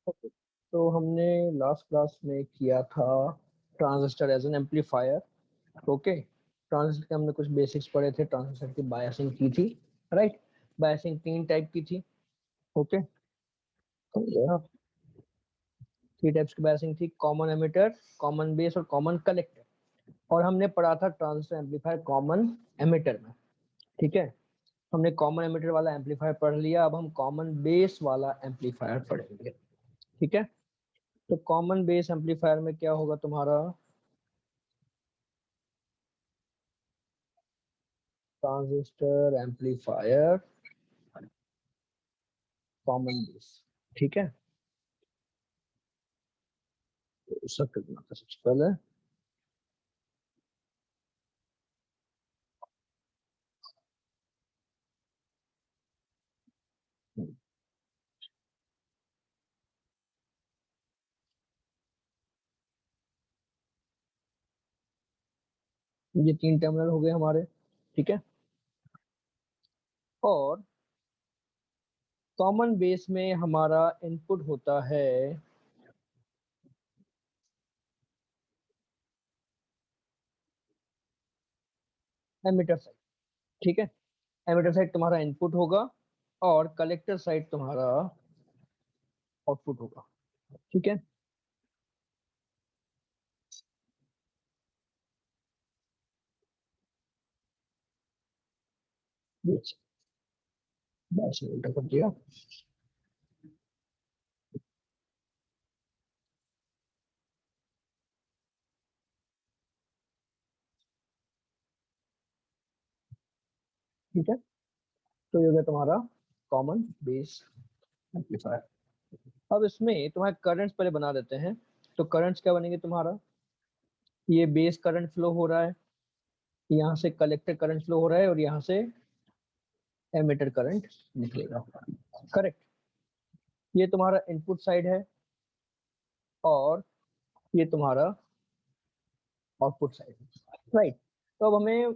Okay. तो हमने last class में किया था transistor as an amplifier. Okay, transistor के हमने कुछ बेसिक्स पढ़े थे, ट्रांजिस्टर की बायसिंग की थी। राइट, बायसिंग 3 टाइप की थी। ओके, थ्री टाइप्स की बायसिंग थी, कॉमन एमिटर, कॉमन बेस और कॉमन कलेक्टर। और हमने पढ़ा था ट्रांजिस्टर एम्पलीफायर कॉमन एमिटर में। ठीक है, हमने कॉमन एमिटर वाला एम्पलीफायर पढ़ लिया, अब हम कॉमन बेस वाला एम्पलीफायर पढ़ेंगे। ठीक है, तो कॉमन बेस एम्पलीफायर में क्या होगा तुम्हारा, ट्रांजिस्टर एम्पलीफायर कॉमन बेस। ठीक है, तो सर्किट बनाते हैं सबसे पहले। ये 3 टर्मिनल हो गए हमारे। ठीक है, और कॉमन बेस में हमारा इनपुट होता है एमिटर साइड। ठीक है, एमिटर साइड तुम्हारा इनपुट होगा और कलेक्टर साइड तुम्हारा आउटपुट होगा। ठीक है, बस उल्टा कर दिया। ठीक है, तो ये हो गया तुम्हारा कॉमन बेस एम्पलीफायर। अब इसमें तुम्हारे करंट्स पहले बना देते हैं। तो करंट्स क्या बनेंगे तुम्हारा, ये बेस करंट फ्लो हो रहा है, यहाँ से कलेक्टर करंट फ्लो हो रहा है और यहाँ से एमिटर करंट निकलेगा। करेक्ट, ये तुम्हारा इनपुट साइड है और ये तुम्हारा आउटपुट साइड है। राइट, तो अब हमें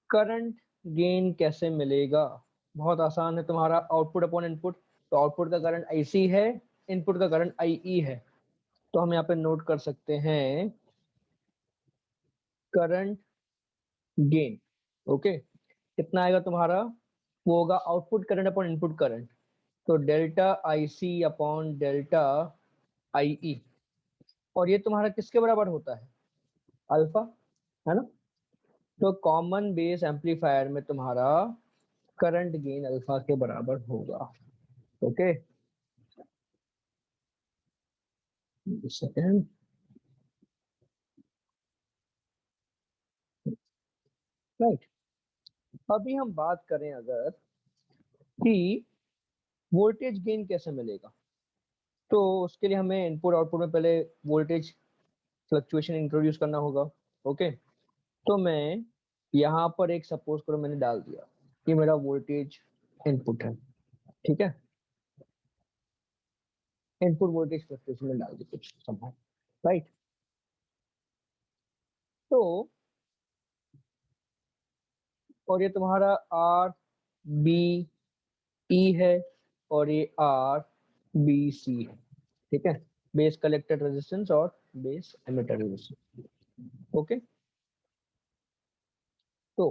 करंट गेन कैसे मिलेगा, बहुत आसान है, तुम्हारा आउटपुट अपॉन इनपुट। तो आउटपुट का करंट IC है, इनपुट का करंट IE है। तो हम यहाँ पे नोट कर सकते हैं करंट गेन। ओके, कितना आएगा तुम्हारा, वो होगा output current upon input current. तो delta IC upon delta IE, और ये तुम्हारा किसके बराबर होता है, अल्फा, है ना। तो कॉमन बेस एम्पलीफायर में तुम्हारा करंट गेन अल्फा के बराबर होगा। Okay, second. राइट, अभी हम बात करें अगर कि वोल्टेज गेन कैसे मिलेगा, तो उसके लिए हमें इनपुट आउटपुट में पहले वोल्टेज फ्लक्चुएशन इंट्रोड्यूस करना होगा। ओके, तो मैं यहाँ पर एक सपोज करो मैंने डाल दिया कि मेरा वोल्टेज इनपुट है। ठीक है, इनपुट वोल्टेज फ्लक्चुएशन में डाल दी कुछ संभव। राइट, तो और ये तुम्हारा RBE है और ये RBC है। ठीक है, बेस कलेक्टर रेजिस्टेंस और बेस एमिटर रेजिस्टेंस। ओके, तो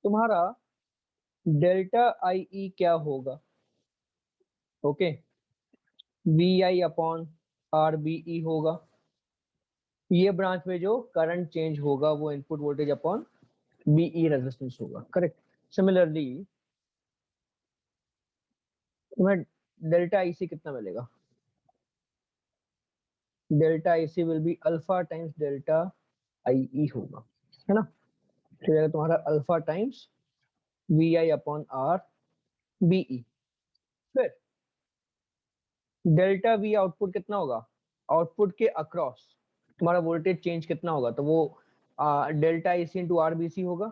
तुम्हारा डेल्टा IE क्या होगा, ओके, VI अपॉन RBE होगा। ये ब्रांच में जो करंट चेंज होगा वो input voltage upon BE resistance होगा। करेक्ट, सिमिलरली तुम्हें डेल्टा IC कितना मिलेगा, delta IC will be alpha times delta IE होगा, है ना। तो तुम्हारा alpha times VI upon RBE। फिर डेल्टा V आउटपुट कितना होगा, आउटपुट के अक्रॉस तुम्हारा वोल्टेज चेंज कितना होगा, तो वो डेल्टा IC इंटू RBC होगा,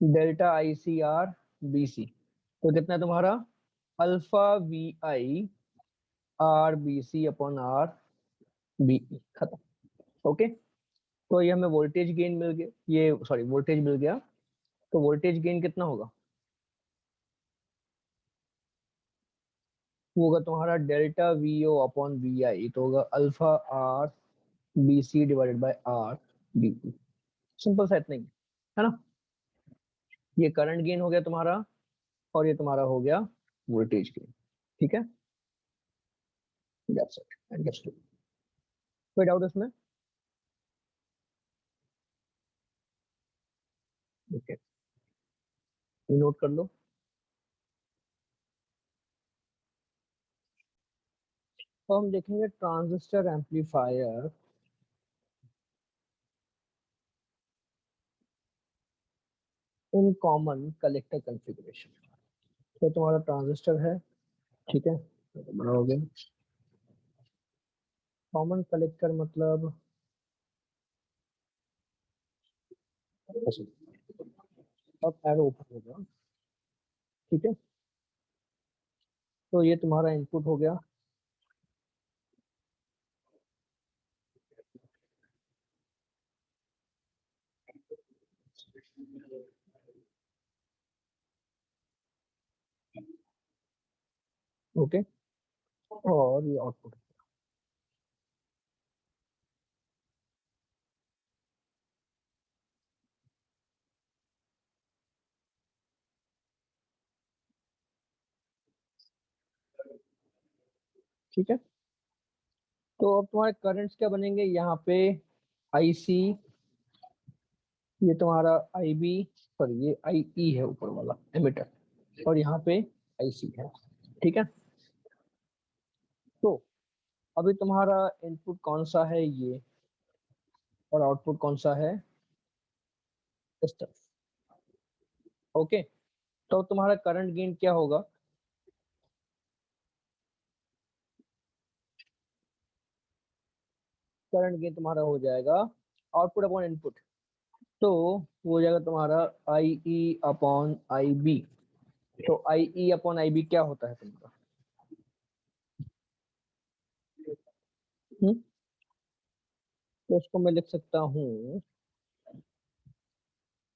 डेल्टा IC/RBC। तो कितना है तुम्हारा, अल्फा VI/RBC अपॉन RBE, खत्म। ओके, तो ये हमें वोल्टेज गेन मिल गया, ये सॉरी वोल्टेज मिल गया। तो वोल्टेज गेन कितना होगा, वो होगा तुम्हारा delta VO upon V I, तो होगा alpha R B C divided by R B. Simple सा इतना ही है ना। ये करंट गेन हो गया तुम्हारा, और ये तुम्हारा हो गया वोल्टेज गेन। ठीक है, दैट्स इट, अंडरस्टूड। कोई डाउट इसमें? ओके, नोट कर लो। तो हम देखेंगे transistor amplifier in common collector configuration. तो तुम्हारा ट्रांजिस्टर है, ठीक है, तो बड़ा हो गया। कॉमन कलेक्टर मतलब अब एरो ऊपर होगा, ठीक है। तो ये तुम्हारा इनपुट हो गया, ओके, और ये आउटपुट, ठीक है। तो अब तुम्हारे करंट्स क्या बनेंगे यहाँ पे? आई सी, ये तुम्हारा आई बी, सॉरी ये आई ई है ऊपर वाला एमिटर, और यहाँ पे आई सी है, ठीक है। तो अभी तुम्हारा इनपुट कौन सा है, ये, और आउटपुट कौन सा है, इस तरफ, ओके। तो तुम्हारा करंट गेन क्या होगा? करंट गेन तुम्हारा हो जाएगा आउटपुट अपॉन इनपुट, तो वो हो जाएगा तुम्हारा आई ई अपॉन आई बी। तो आई ई अपॉन आई बी क्या होता है तुम्हारा? हम्म? तो इसको मैं लिख सकता हूँ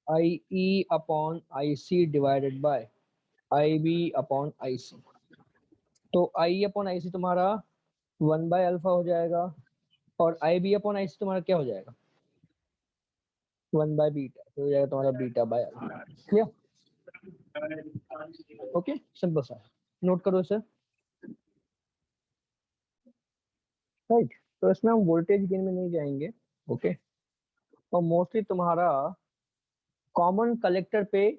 I E upon I C divided by I B upon I C. तो आई अपॉन आई सी तुम्हारा 1/अल्फा हो जाएगा, और आई बी अपॉन आई सी तुम्हारा क्या हो जाएगा? 1/बीटा, तो हो जाएगा तुम्हारा beta by alpha. Clear? Okay, simple सा, नोट करो इसे, राइट। तो इसमें हम वोल्टेज गेन में नहीं जाएंगे, ओके। और मोस्टली तुम्हारा कॉमन कलेक्टर पे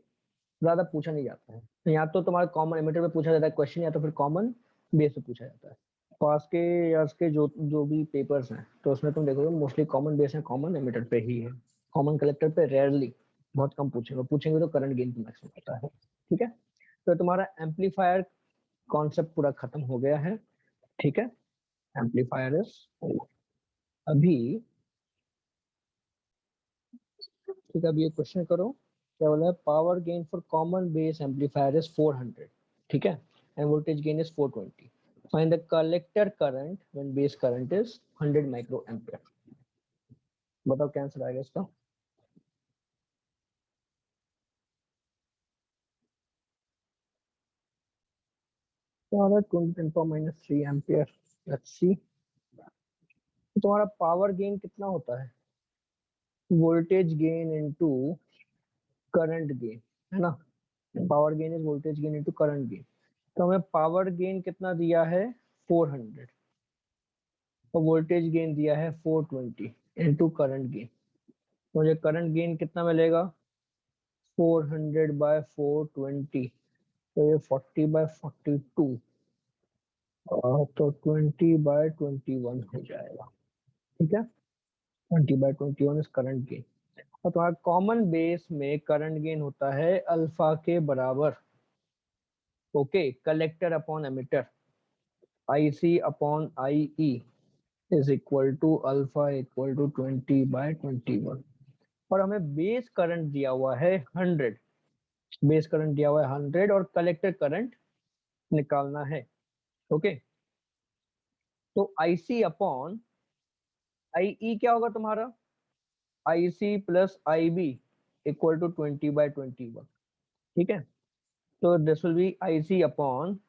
ज्यादा पूछा नहीं जाता है, या तो तुम्हारा कॉमन एमिटर पे पूछा जाता है क्वेश्चन, या तो फिर कॉमन बेस पे पूछा जाता है। पास के इयर्स के जो जो भी पेपर्स हैं, तो उसमें तुम देखोगे मोस्टली कॉमन बेस है, कॉमन एमिटर पे ही है। कॉमन कलेक्टर पे रेयरली, बहुत कम पूछेंगे, पूछेंगे तो करंट गेन पे मैक्सिमम होता है, ठीक है। तो तुम्हारा एम्पलीफायर कॉन्सेप्ट पूरा खत्म हो गया है, ठीक है। एम्पलीफायर इज, अभी, ठीक है, अभी ये क्वेश्चन करो। क्या बोला है? Power gain for common base amplifier is 400, ठीक है, end voltage gain is 420। Find the collector current when base current is 100 micro ampere. बताओ क्या आंसर आएगा इसका? तुम्हारा 20 × -3 एम्पियर, लेट्स सी। तुम्हारा पावर गेन कितना होता है? Voltage gain into current gain, है ना। Power gain is voltage gain into current gain. तो हमें पावर गेन कितना दिया है? 400, और वोल्टेज गेन दिया है 420 इनटू करंट गेन। मुझे करंट गेन कितना मिलेगा? 400/420, तो ये 40/42, तो 20/21 हो जाएगा, ठीक है। 20/21 इज करंट गेन। और तुम्हारा कॉमन बेस में करंट गेन होता है अल्फा के बराबर, okay, collector upon emitter, I C upon I E is equal to alpha equal to 20/21। और हमें बेस करंट दिया हुआ है 100, बेस करंट दिया हुआ है 100, और कलेक्टर करंट निकालना है, ओके। तो आई सी अपॉन आई ई क्या होगा तुम्हारा? I C plus I B equal to 20/21, ठीक है। तो this will be I C upon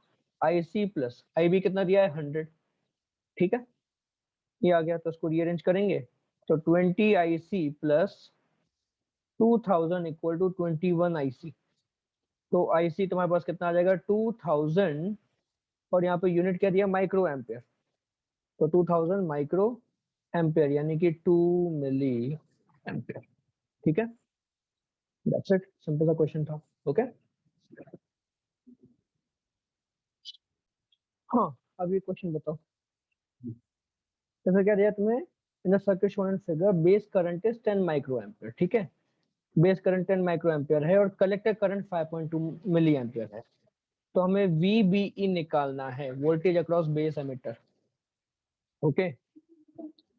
IC plus IB कितना दिया है 100, ठीक है, ये आ गया। तो उसको रीअरेंज करेंगे तो 20 IC plus 2000 equal to 21 IC। तो IC तुम्हारे पास कितना आ जाएगा 2000, और यहाँ पे यूनिट क्या दिया माइक्रो एम्पियर, तो 2000 माइक्रो एम्पियर यानी कि 2 मिली एम्पियर, ठीक है। दैट्स इट, सिंपल सा क्वेश्चन था। ओके हाँ, अब ये क्वेश्चन बताओ, जैसे क्या दिया तुम्हें, in the circuit shown in figure base current is 10 micro ampere, ठीक है, बेस करंट 10 माइक्रो एम्पियर है और कलेक्टर करंट 5.2 मिली एम्पियर है। तो हमें VBE निकालना है, voltage across base emitter. Okay,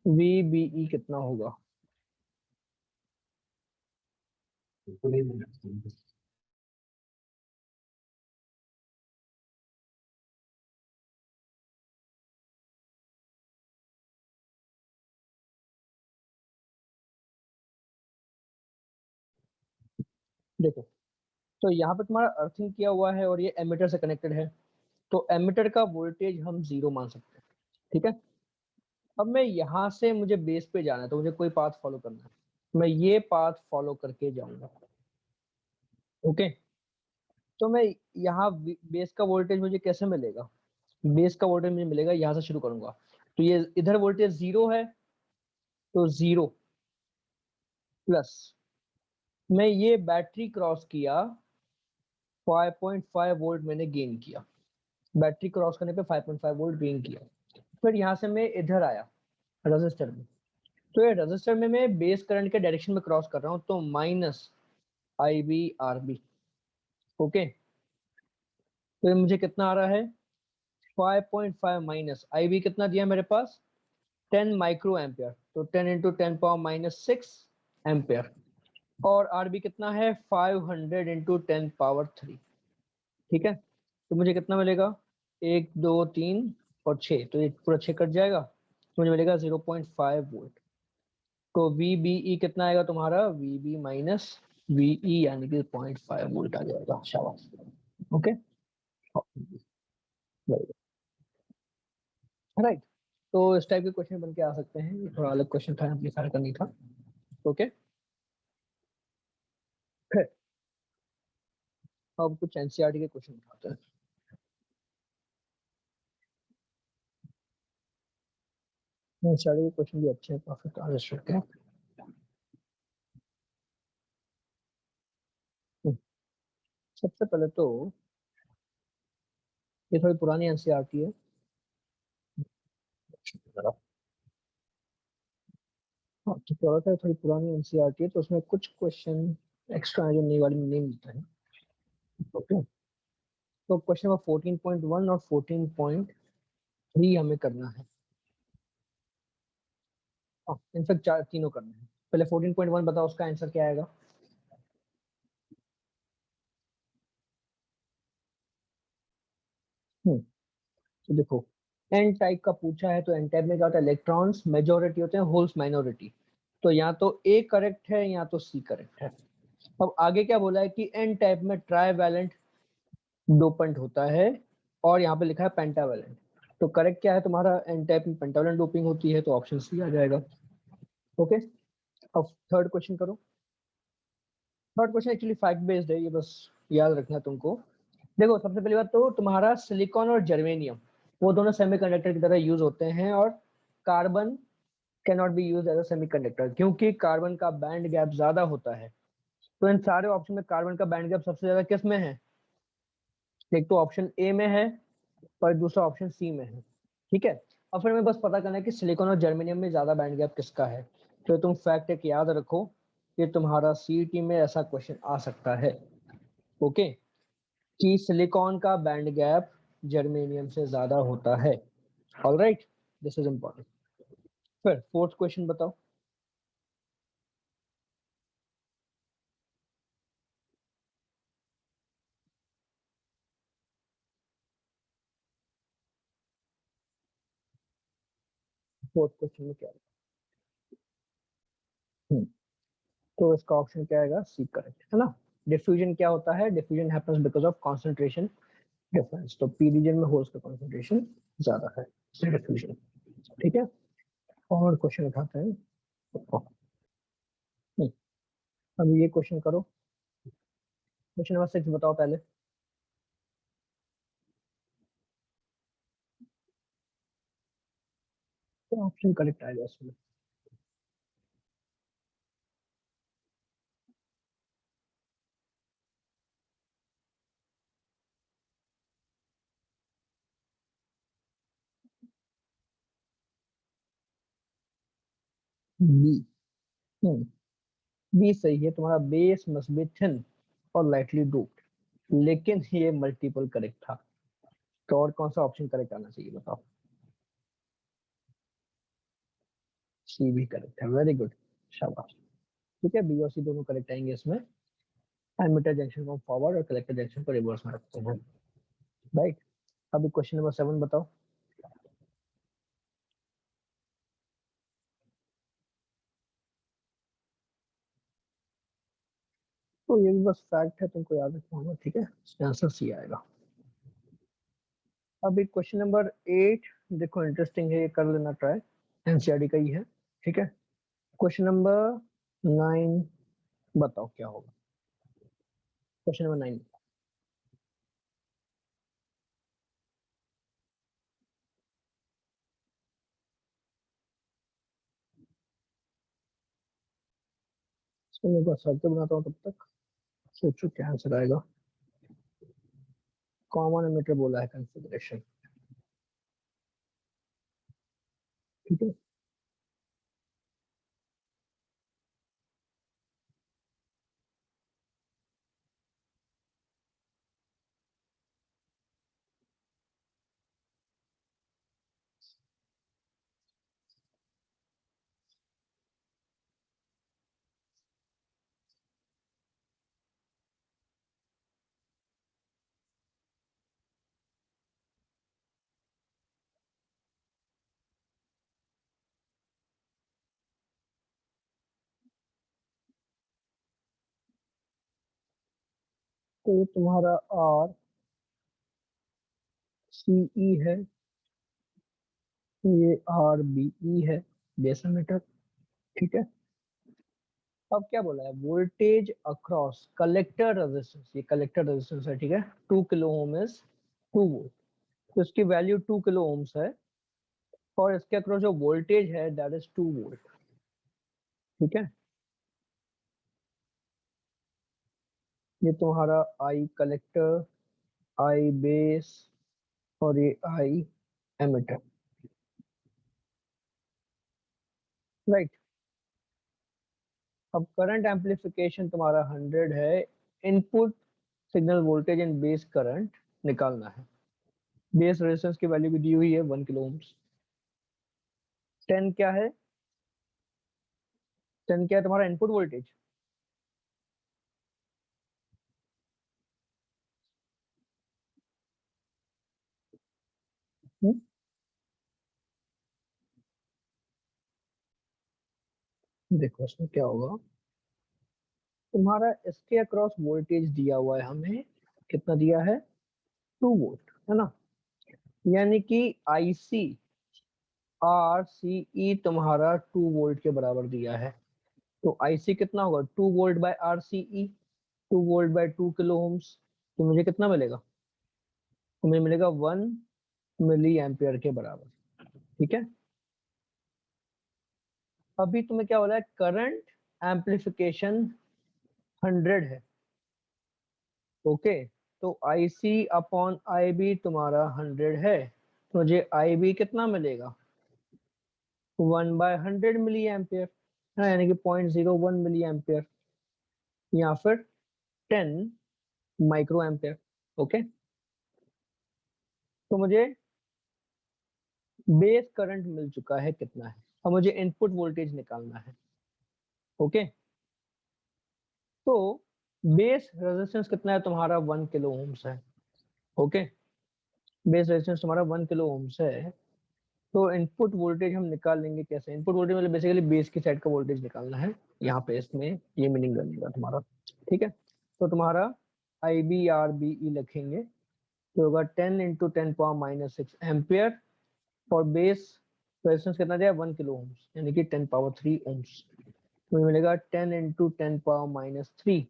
VBE कितना होगा? देखो, तो यहाँ पे तुम्हारा अर्थिंग किया हुआ है और ये एमिटर से कनेक्टेड है, तो एमिटर का वोल्टेज हम 0 मान सकते हैं, ठीक है। अब मैं यहाँ से मुझे बेस पे जाना है, तो मुझे कोई पाथ फॉलो करना है, मैं ये पाथ फॉलो करके जाऊंगा। ओके, तो मैं यहाँ बेस का वोल्टेज मुझे कैसे मिलेगा? बेस का वोल्टेज मुझे मिलेगा, यहाँ से शुरू करूंगा, तो ये इधर वोल्टेज 0 है, तो 0 प्लस मैं ये बैटरी क्रॉस किया, 5.5 वोल्ट मैंने गेन किया, बैटरी क्रॉस करने पे 5.5 वोल्ट गेन किया। फिर यहाँ से मैं इधर आया रजिस्टर में, तो ये रजिस्टर में मैं बेस करंट के डायरेक्शन में क्रॉस कर रहा हूँ, तो माइनस IB/RB। ओके, तो ये मुझे कितना आ रहा है 5.5 माइनस IB कितना दिया मेरे पास 10 माइक्रो एम्पियर, तो 10 इंटू 10⁻⁻6 एम्पियर, और RB कितना है 500 इंटू 10⁻3, ठीक है। तो मुझे कितना मिलेगा 1 2 3 और 6, तो ये पूरा 6 कट जाएगा, तो मुझे मिलेगा 0.5 वोल्ट। तो VBE कितना आएगा तुम्हारा, VB माइनस VE यानी कि 0.5 वोल्ट आ जाएगा। शाबाश, ओके राइट। तो इस टाइप के क्वेश्चन बन के आ सकते हैं, ये थोड़ा अलग क्वेश्चन था, एम्पलीफायर का नहीं था। ओके, फिर अब कुछ एनसीईआरटी के क्वेश्चन उठाते हैं। एनसीईआरटी के क्वेश्चन भी अच्छे हैं, काफी ट्रांजिस्टर के। सबसे पहले तो ये थोड़ी पुरानी एनसीईआरटी है, हाँ तो क्या होता है, थोड़ी पुरानी एनसीईआरटी है, तो उसमें कुछ क्वेश्चन एक्स्ट्रा है जो नई वाली में नहीं मिलता है। ओके, तो क्वेश्चन नंबर 14.1 और 14.3 हमें करना है, हाँ इनफेक्ट चार तीनों करना है। पहले 14.1 बताओ, उसका आंसर क्या आएगा? तो देखो, एन टाइप का पूछा है, तो एन टाइप में क्या होता है, इलेक्ट्रॉन्स मेजोरिटी होते हैं, होल्स माइनॉरिटी। तो या तो ए करेक्ट है या तो सी करेक्ट है। अब आगे क्या बोला है कि एन टाइप में ट्राईवैलेंट डोपेंट होता है, और यहाँ पे लिखा है पेंटावैलेंट। तो करेक्ट क्या है तुम्हारा, एन टाइप में पेंटावैलेंट डोपिंग होती है, तो ऑप्शन सी आ जाएगा। ओके, अब थर्ड क्वेश्चन करो। Third question actually fact based है, ये बस याद रखना है तुमको। देखो, सबसे पहली बात तो तुम्हारा सिलिकॉन और जर्मेनियम वो दोनों सेमीकंडक्टर की तरह यूज होते हैं, और carbon can not be use as a semiconductor, क्योंकि कार्बन का बैंड गैप ज्यादा होता है। तो इन सारे ऑप्शन में कार्बन का बैंड गैप सबसे ज्यादा किस में है? एक तो ऑप्शन ए में है, और दूसरा ऑप्शन सी में है, ठीक है। और फिर हमें बस पता करना है कि सिलिकॉन और जर्मेनियम में ज्यादा बैंड गैप किसका है। तो तुम फैक्ट एक याद रखो, कि तुम्हारा सीईटी में ऐसा क्वेश्चन आ सकता है, ओके, कि सिलिकॉन का बैंड गैप जर्मेनियम से ज्यादा होता है। Alright, this is important. फिर फोर्थ क्वेश्चन बताओ। फोर्थ क्वेश्चन में क्या है? तो इसका ऑप्शन क्या आएगा, सी करेक्ट है ना। डिफ्यूजन क्या होता है, diffusion happens because of concentration difference, तो पी रीजन में होल्स का कॉन्सेंट्रेशन ज्यादा है, डिफ्यूजन। ठीक है, और क्वेश्चन उठाते हैं। अब ये क्वेश्चन करो, क्वेश्चन नंबर 6 बताओ पहले। तो ऑप्शन करेक्ट आएगा इसमें। बी। बी सही है, तुम्हारा बेस मस्ट बी थिन और लाइटली डोप्ड, लेकिन ये मल्टीपल करेक्ट था। तो और कौन सा ऑप्शन करेक्ट आना चाहिए बताओ। सी भी करेक्ट है, वेरी गुड, शाबाश। ठीक है, बी और सी दोनों करेक्ट आएंगे इसमें। एमिटर जंक्शन को फॉरवर्ड और कलेक्टर जंक्शन को रिवर्स में रखते हैं, राइट। अभी क्वेश्चन नंबर 7 बताओ। तो ये भी बस फैक्ट है, तुमको याद रखना होगा, ठीक है। इसका आंसर सी आएगा। अभी क्वेश्चन नंबर 8 देखो, इंटरेस्टिंग है, ये कर लेना ट्राई, एनसीईआरटी का ही है। ठीक है, क्वेश्चन नंबर 9 बताओ क्या होगा। क्वेश्चन नंबर 9, इसमें मैं बस शब्द बनाता हूँ, तब तक सोचो क्या आंसर आएगा। कॉमन एमिटर बोला है कंसिडरेशन, ठीक है। तो ये तुम्हारा आर सी ई है, ये आर बी ई है, बेस एमिटर, ठीक है। अब क्या बोला है, वोल्टेज अक्रॉस कलेक्टर रेजिस्टेंस, ये कलेक्टर रेजिस्टेंस है, ठीक है। 2 किलो ओम इज 2 वोल्ट, तो इसकी वैल्यू 2 किलो ओम्स है, और इसके अक्रॉस जो वोल्टेज है दैट इज 2 वोल्ट, ठीक है। ये तुम्हारा आई कलेक्टर, आई बेस, और ये आई एमिटर, राइट। अब करंट एम्पलीफिकेशन तुम्हारा 100 है, input signal voltage and base current निकालना है। बेस रेजिस्टेंस की वैल्यू भी दी हुई है 1 किलो ओम्स। 10 क्या है, 10 क्या है तुम्हारा इनपुट वोल्टेज। देखो इसमें क्या होगा, तुम्हारा इसके अक्रॉस वोल्टेज दिया हुआ है हमें, कितना दिया है, 2 वोल्ट, है ना। यानी कि आईसी आर सी ई तुम्हारा 2 वोल्ट के बराबर दिया है। तो आईसी कितना होगा, 2 volt by R C E, 2 volt by 2 kilo ohms, तो मुझे कितना मिलेगा, तो मुझे मिलेगा 1 मिली एम्पियर के बराबर, ठीक है। अभी तुम्हें क्या बोला है, करंट एम्पलीफिकेशन 100 है, ओके। तो आई सी अपॉन आई बी तुम्हारा 100 है, तो मुझे आई बी कितना मिलेगा, 1/100 मिली एम्पियर, हाँ, यानी कि 0.01 मिली एम्पियर, या फिर 10 माइक्रो एम्पियर, ओके। तो मुझे बेस करंट मिल चुका है कितना है, अब मुझे इनपुट वोल्टेज निकालना है, ओके। तो बेस रेजिस्टेंस कितना है तुम्हारा, 1 किलो ओम्स है, ओके। बेस रेजिस्टेंस तुम्हारा 1 किलो ओम्स है, तो इनपुट वोल्टेज हम निकाल लेंगे कैसे, इनपुट वोल्टेज मतलब बेसिकली बेस की साइड का वोल्टेज निकालना है, यहाँ पे इसमें ये मीनिंग बनेगा तुम्हारा, ठीक है। तो तुम्हारा आई बी आर बी ई लिखेंगे, तो होगा 10 इंटू 10⁻⁻6 एम्पियर। और बेस रेजिस्टेंस कितना दिया 1 किलो ओम्स, यानी कि 10⁻³ ओम्स। तो ये मिलेगा 10 इंटू 10⁻³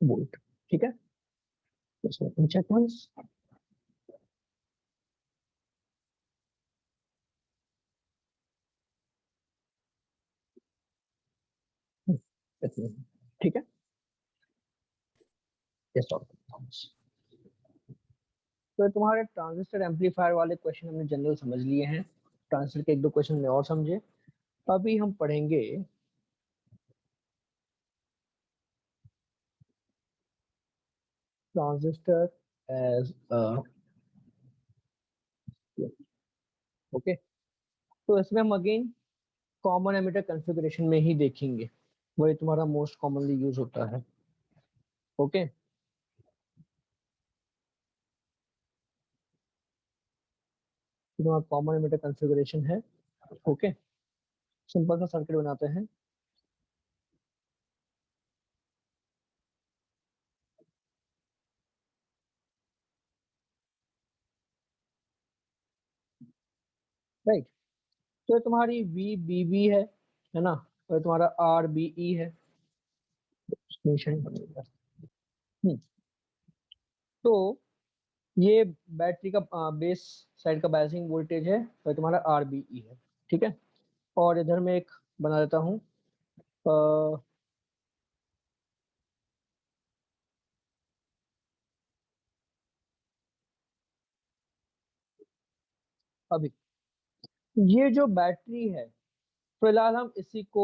वोल्ट। ठीक है, इसमें चेक वंस। ठीक है, ये सॉल्व करता हूँ। तो तुम्हारे ट्रांजिस्टर एम्पलीफायर वाले क्वेश्चन हमने जनरल समझ लिए हैं। ट्रांजिस्टर के एक दो क्वेश्चन में और समझे। अभी हम पढ़ेंगे ट्रांजिस्टर एज अ, ओके। तो इसमें हम अगेन कॉमन एमिटर कॉन्फ़िगरेशन में ही देखेंगे, वही तुम्हारा मोस्ट कॉमनली यूज होता है। ओके, तुम्हारा कॉमन एमिटर कॉन्फ़िगरेशन है। ओके, सिंपल सा सर्किट बनाते हैं। राइट, तो ये तुम्हारी वी बी बी है ना, और तुम्हारा आर बी ई है। निशान बनेगा। हम्म, तो ये बैटरी का बेस साइड का बायसिंग वोल्टेज है, और तुम्हारा आर बी ई है। ठीक है, और इधर में एक बना देता हूँ अभी ये जो बैटरी है, फिलहाल हम इसी को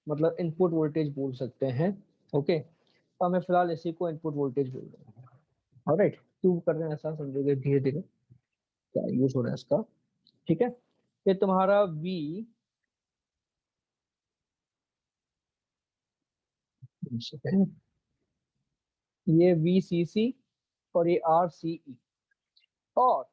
मतलब इनपुट वोल्टेज बोल सकते हैं। ओके, तो हमें फिलहाल इसी को इनपुट वोल्टेज बोल रहे हैं। ऑलराइट, क्यों कर रहे हैं ऐसा समझोगे धीरे धीरे क्या यूज हो रहा है इसका। ठीक है, ये तुम्हारा V, ये VCC और ये RCE, और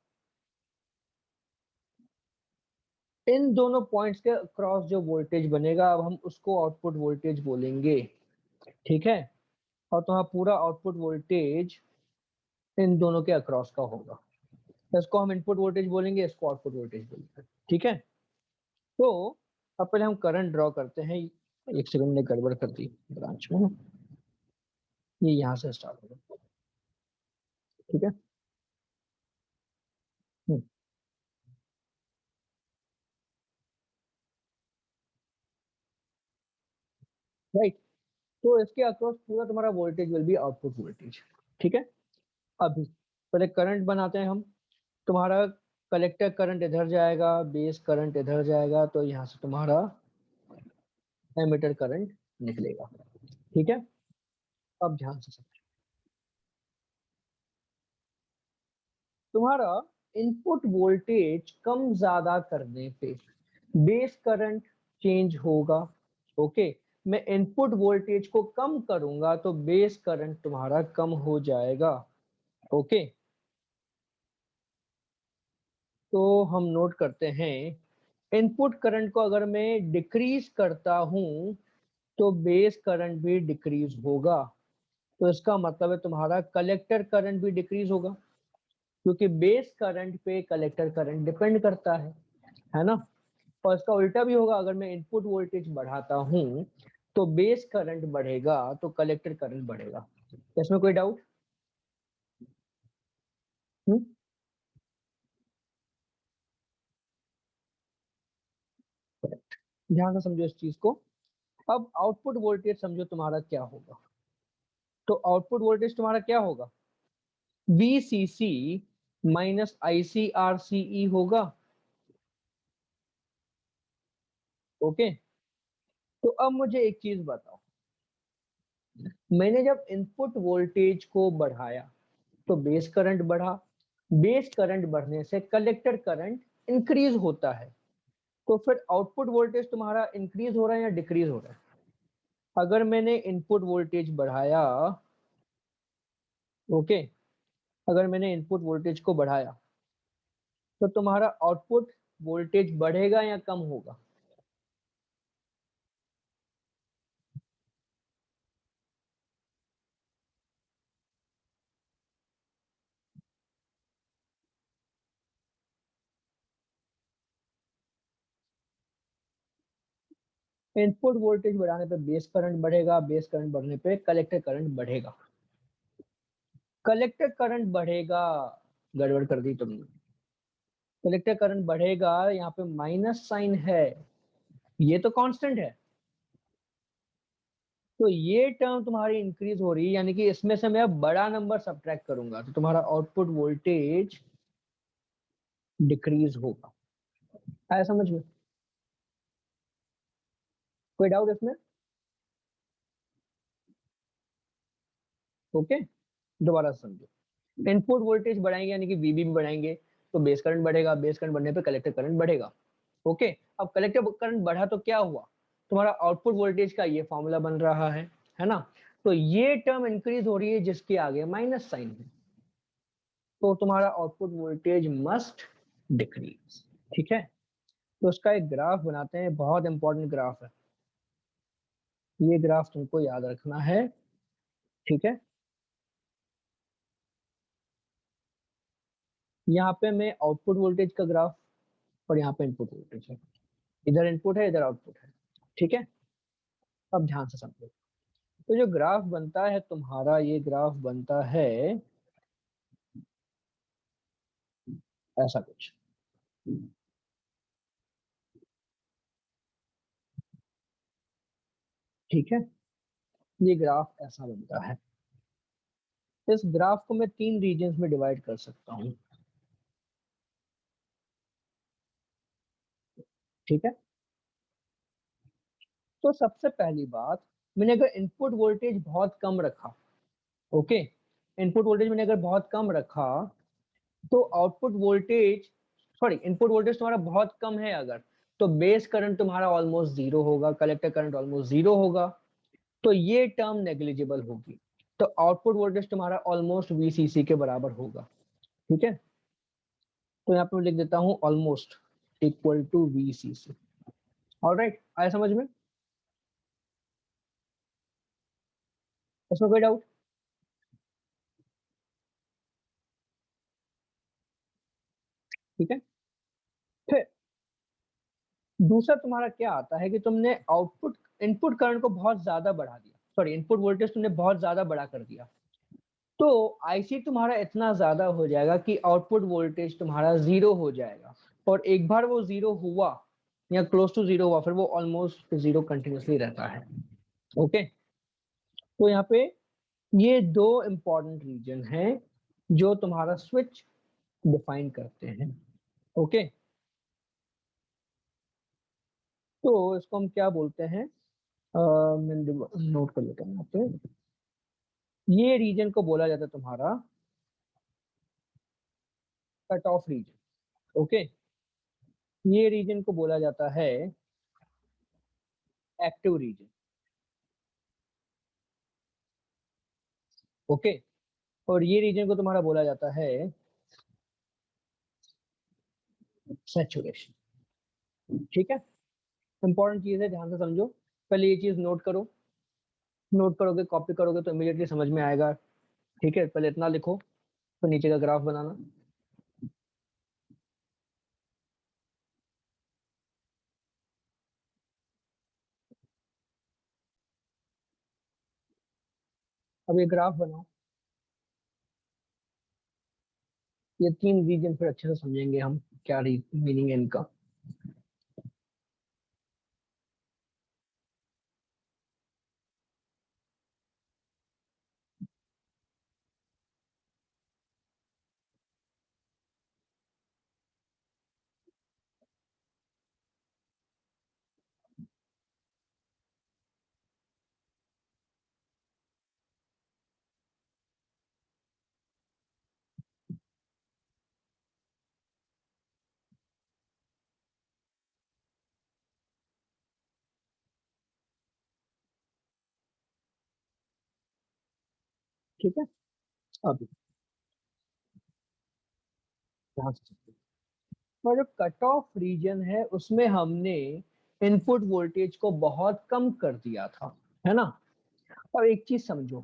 इन दोनों पॉइंट्स के क्रॉस जो वोल्टेज बनेगा, अब हम उसको आउटपुट वोल्टेज बोलेंगे। ठीक है, और तुम्हारा पूरा आउटपुट वोल्टेज इन दोनों के अक्रॉस का होगा। इसको हम इनपुट वोल्टेज बोलेंगे, इसको आउटपुट वोल्टेज बोलेंगे। ठीक है, तो अब पहले हम करंट ड्रॉ करते हैं। एक सेकंड ने गड़बड़ कर दी ब्रांच में, ये यहाँ से स्टार्ट होगा। ठीक है, राइट, तो इसके अक्रॉस पूरा तुम्हारा voltage will be output voltage. ठीक है, अभी पहले करंट बनाते हैं हम। तुम्हारा कलेक्टर करंट इधर जाएगा, बेस करंट इधर जाएगा, तो यहाँ से तुम्हारा एमीटर करंट निकलेगा। ठीक है, अब ध्यान से समझो। तुम्हारा इनपुट वोल्टेज कम ज्यादा करने पे बेस करंट चेंज होगा। ओके, मैं इनपुट वोल्टेज को कम करूंगा तो बेस करंट तुम्हारा कम हो जाएगा। ओके, तो हम नोट करते हैं, इनपुट करंट को अगर मैं डिक्रीज करता हूं तो बेस करंट भी डिक्रीज होगा। तो इसका मतलब है तुम्हारा कलेक्टर करंट भी डिक्रीज होगा, क्योंकि बेस करंट पे कलेक्टर करंट डिपेंड करता है ना। और इसका उल्टा भी होगा, अगर मैं इनपुट वोल्टेज बढ़ाता हूं तो बेस करंट बढ़ेगा तो कलेक्टर करंट बढ़ेगा। इसमें कोई डाउट? ध्यान से समझो इस चीज को। अब आउटपुट वोल्टेज समझो तुम्हारा क्या होगा। तो आउटपुट वोल्टेज तुम्हारा क्या होगा, VCC माइनस ICRCE होगा। ओके, तो अब मुझे एक चीज बताओ, मैंने जब इनपुट वोल्टेज को बढ़ाया तो बेस करंट बढ़ा, बेस करंट बढ़ने से कलेक्टर करंट इंक्रीज होता है। तो फिर आउटपुट वोल्टेज तुम्हारा इंक्रीज हो रहा है या डिक्रीज हो रहा है? अगर मैंने इनपुट वोल्टेज बढ़ाया, ओके, अगर मैंने इनपुट वोल्टेज को बढ़ाया तो तुम्हारा आउटपुट वोल्टेज बढ़ेगा या कम होगा? इनपुट वोल्टेज बढ़ाने पे बेस करंट बढ़ेगा, बेस करंट बढ़ने पे कलेक्टर करंट बढ़ेगा। कलेक्टर करंट बढ़ेगा, गड़बड़ कर दी तुमने। कलेक्टर करंट बढ़ेगा, यहाँ पे माइनस साइन है, ये तो कांस्टेंट है, तो ये टर्म तुम्हारी इंक्रीज हो रही है, यानी कि इसमें से मैं अब बड़ा नंबर सब्ट्रैक्ट करूंगा तो तुम्हारा आउटपुट वोल्टेज डिक्रीज होगा। आया समझ में? कोई डाउट इसमें? ओके, दोबारा समझो। इनपुट वोल्टेज बढ़ाएंगे यानी कि वीबी भी बढ़ाएंगे, तो बेस करंट बढ़ेगा, बेस करंट बढ़ने पे कलेक्टर करंट बढ़ेगा। ओके, अब कलेक्टर करंट बढ़ा तो क्या हुआ, तुम्हारा आउटपुट वोल्टेज का ये फॉर्मूला बन रहा है ना? तो ये टर्म इंक्रीज हो रही है जिसके आगे माइनस साइन है, तो तुम्हारा आउटपुट वोल्टेज मस्ट डिक्रीज। ठीक है, तो उसका एक ग्राफ बनाते हैं, बहुत इंपॉर्टेंट ग्राफ है ये, ग्राफ तुमको याद रखना है। ठीक है, यहाँ पे मैं आउटपुट वोल्टेज का ग्राफ, और यहाँ पे इनपुट वोल्टेज है, इधर इनपुट है इधर आउटपुट है। ठीक है, अब ध्यान से समझो। तो जो ग्राफ बनता है तुम्हारा, ये ग्राफ बनता है ऐसा कुछ। ठीक है, ये ग्राफ ऐसा बनता है। इस ग्राफ को मैं 3 रीजन्स में डिवाइड कर सकता हूँ। ठीक है, तो सबसे पहली बात, मैंने अगर इनपुट वोल्टेज बहुत कम रखा, ओके, इनपुट वोल्टेज मैंने अगर बहुत कम रखा, तो output voltage, sorry, input voltage तुम्हारा बहुत कम है अगर, तो बेस करंट तुम्हारा ऑलमोस्ट जीरो होगा, कलेक्टर करंट ऑलमोस्ट जीरो होगा, तो ये टर्म नेग्लिजिबल होगी, तो आउटपुट वोल्टेज तुम्हारा ऑलमोस्ट वीसीसी के बराबर होगा। ठीक है, तो यहाँ पे मैं लिख देता हूँ almost equal to VCC. Alright, आया समझ में? इसमें कोई डाउट? ठीक है, फिर दूसरा तुम्हारा क्या आता है कि तुमने आउटपुट, इनपुट करंट को बहुत ज्यादा बढ़ा दिया, सॉरी, इनपुट वोल्टेज तुमने बहुत ज्यादा बड़ा कर दिया, तो आईसी तुम्हारा इतना ज्यादा हो जाएगा कि आउटपुट वोल्टेज तुम्हारा जीरो हो जाएगा, और एक बार वो जीरो हुआ या क्लोज टू जीरो हुआ, फिर वो ऑलमोस्ट जीरो कंटिन्यूसली रहता है। ओके, तो यहाँ पे ये दो इंपॉर्टेंट रीजन हैं जो तुम्हारा स्विच डिफाइन करते हैं। ओके, तो इसको हम क्या बोलते हैं, मैं नोट कर लेता हूँ यहाँ पे। ये रीजन को बोला जाता है तुम्हारा कट ऑफ रीजन। ओके, ये रीजन को बोला जाता है एक्टिव रीजन। ओके, और ये रीजन को तुम्हारा बोला जाता है सैचुरेशन। ठीक है, इंपॉर्टेंट चीज है, ध्यान से समझो। पहले ये चीज नोट करो, नोट करोगे, कॉपी करोगे तो इमीडिएटली समझ में आएगा। ठीक है, पहले इतना लिखो, फिर नीचे का ग्राफ बनाना। अब ये ग्राफ बनाओ, ये 3 रीजन फिर अच्छे से समझेंगे हम, क्या मीनिंग है इनका। ठीक है, अब ध्यान से समझो। और जो कट ऑफ रीजन है उसमें हमने इनपुट वोल्टेज को बहुत कम कर दिया था, है ना? अब एक चीज समझो,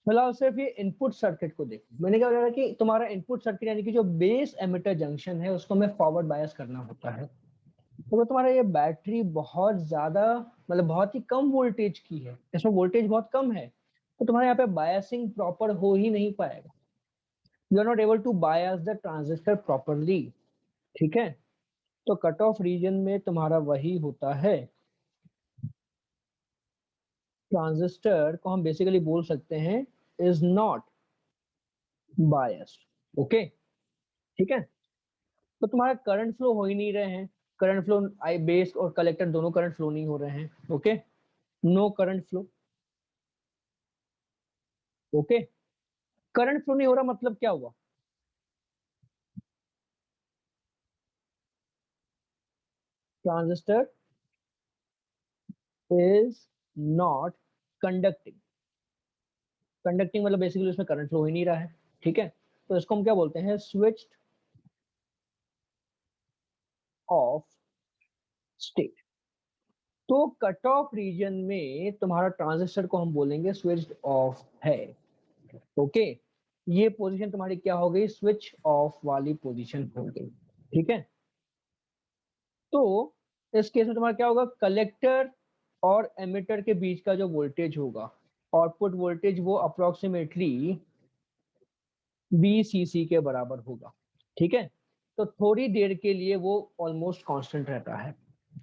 फिलहाल सिर्फ ये इनपुट सर्किट को देखो। मैंने क्या बोला था कि तुम्हारा इनपुट सर्किट यानी कि जो बेस एमिटर जंक्शन है उसको हमें फॉरवर्ड बायस करना होता है। तो तुम्हारा ये बैटरी बहुत ज्यादा मतलब बहुत ही कम वोल्टेज की है, इसमें वोल्टेज बहुत कम है, तो तुम्हारे यहाँ पे बायसिंग प्रॉपर हो ही नहीं पाएगा। You are not able to bias the transistor properly. ठीक है, तो कट ऑफ रीजन में तुम्हारा वही होता है, ट्रांजिस्टर को हम बेसिकली बोल सकते हैं इज नॉट बायस्ड। ओके, ठीक है। तो तुम्हारा करंट फ्लो हो ही नहीं रहे हैं, करंट फ्लो आई बेस और कलेक्टर दोनों करंट फ्लो नहीं हो रहे हैं। Okay, no current flow. Okay, current flow नहीं हो रहा मतलब क्या हुआ, transistor is not conducting. Conducting मतलब बेसिकली उसमें करंट फ्लो ही नहीं रहा है। ठीक है, तो इसको हम क्या बोलते हैं, स्विच्ड ऑफ स्टेट। तो कट ऑफ रीजन में तुम्हारा ट्रांजिस्टर को हम बोलेंगे स्विच्ड ऑफ है। ओके, ये पोजीशन तुम्हारी क्या हो गई, स्विच ऑफ वाली पोजीशन हो गई। ठीक है, तो इस केस में तुम्हारा क्या होगा, कलेक्टर और एमिटर के बीच का जो वोल्टेज होगा, आउटपुट वोल्टेज, वो अप्रोक्सीमेटली BCC के बराबर होगा। ठीक है, तो थोड़ी देर के लिए वो ऑलमोस्ट कांस्टेंट रहता है।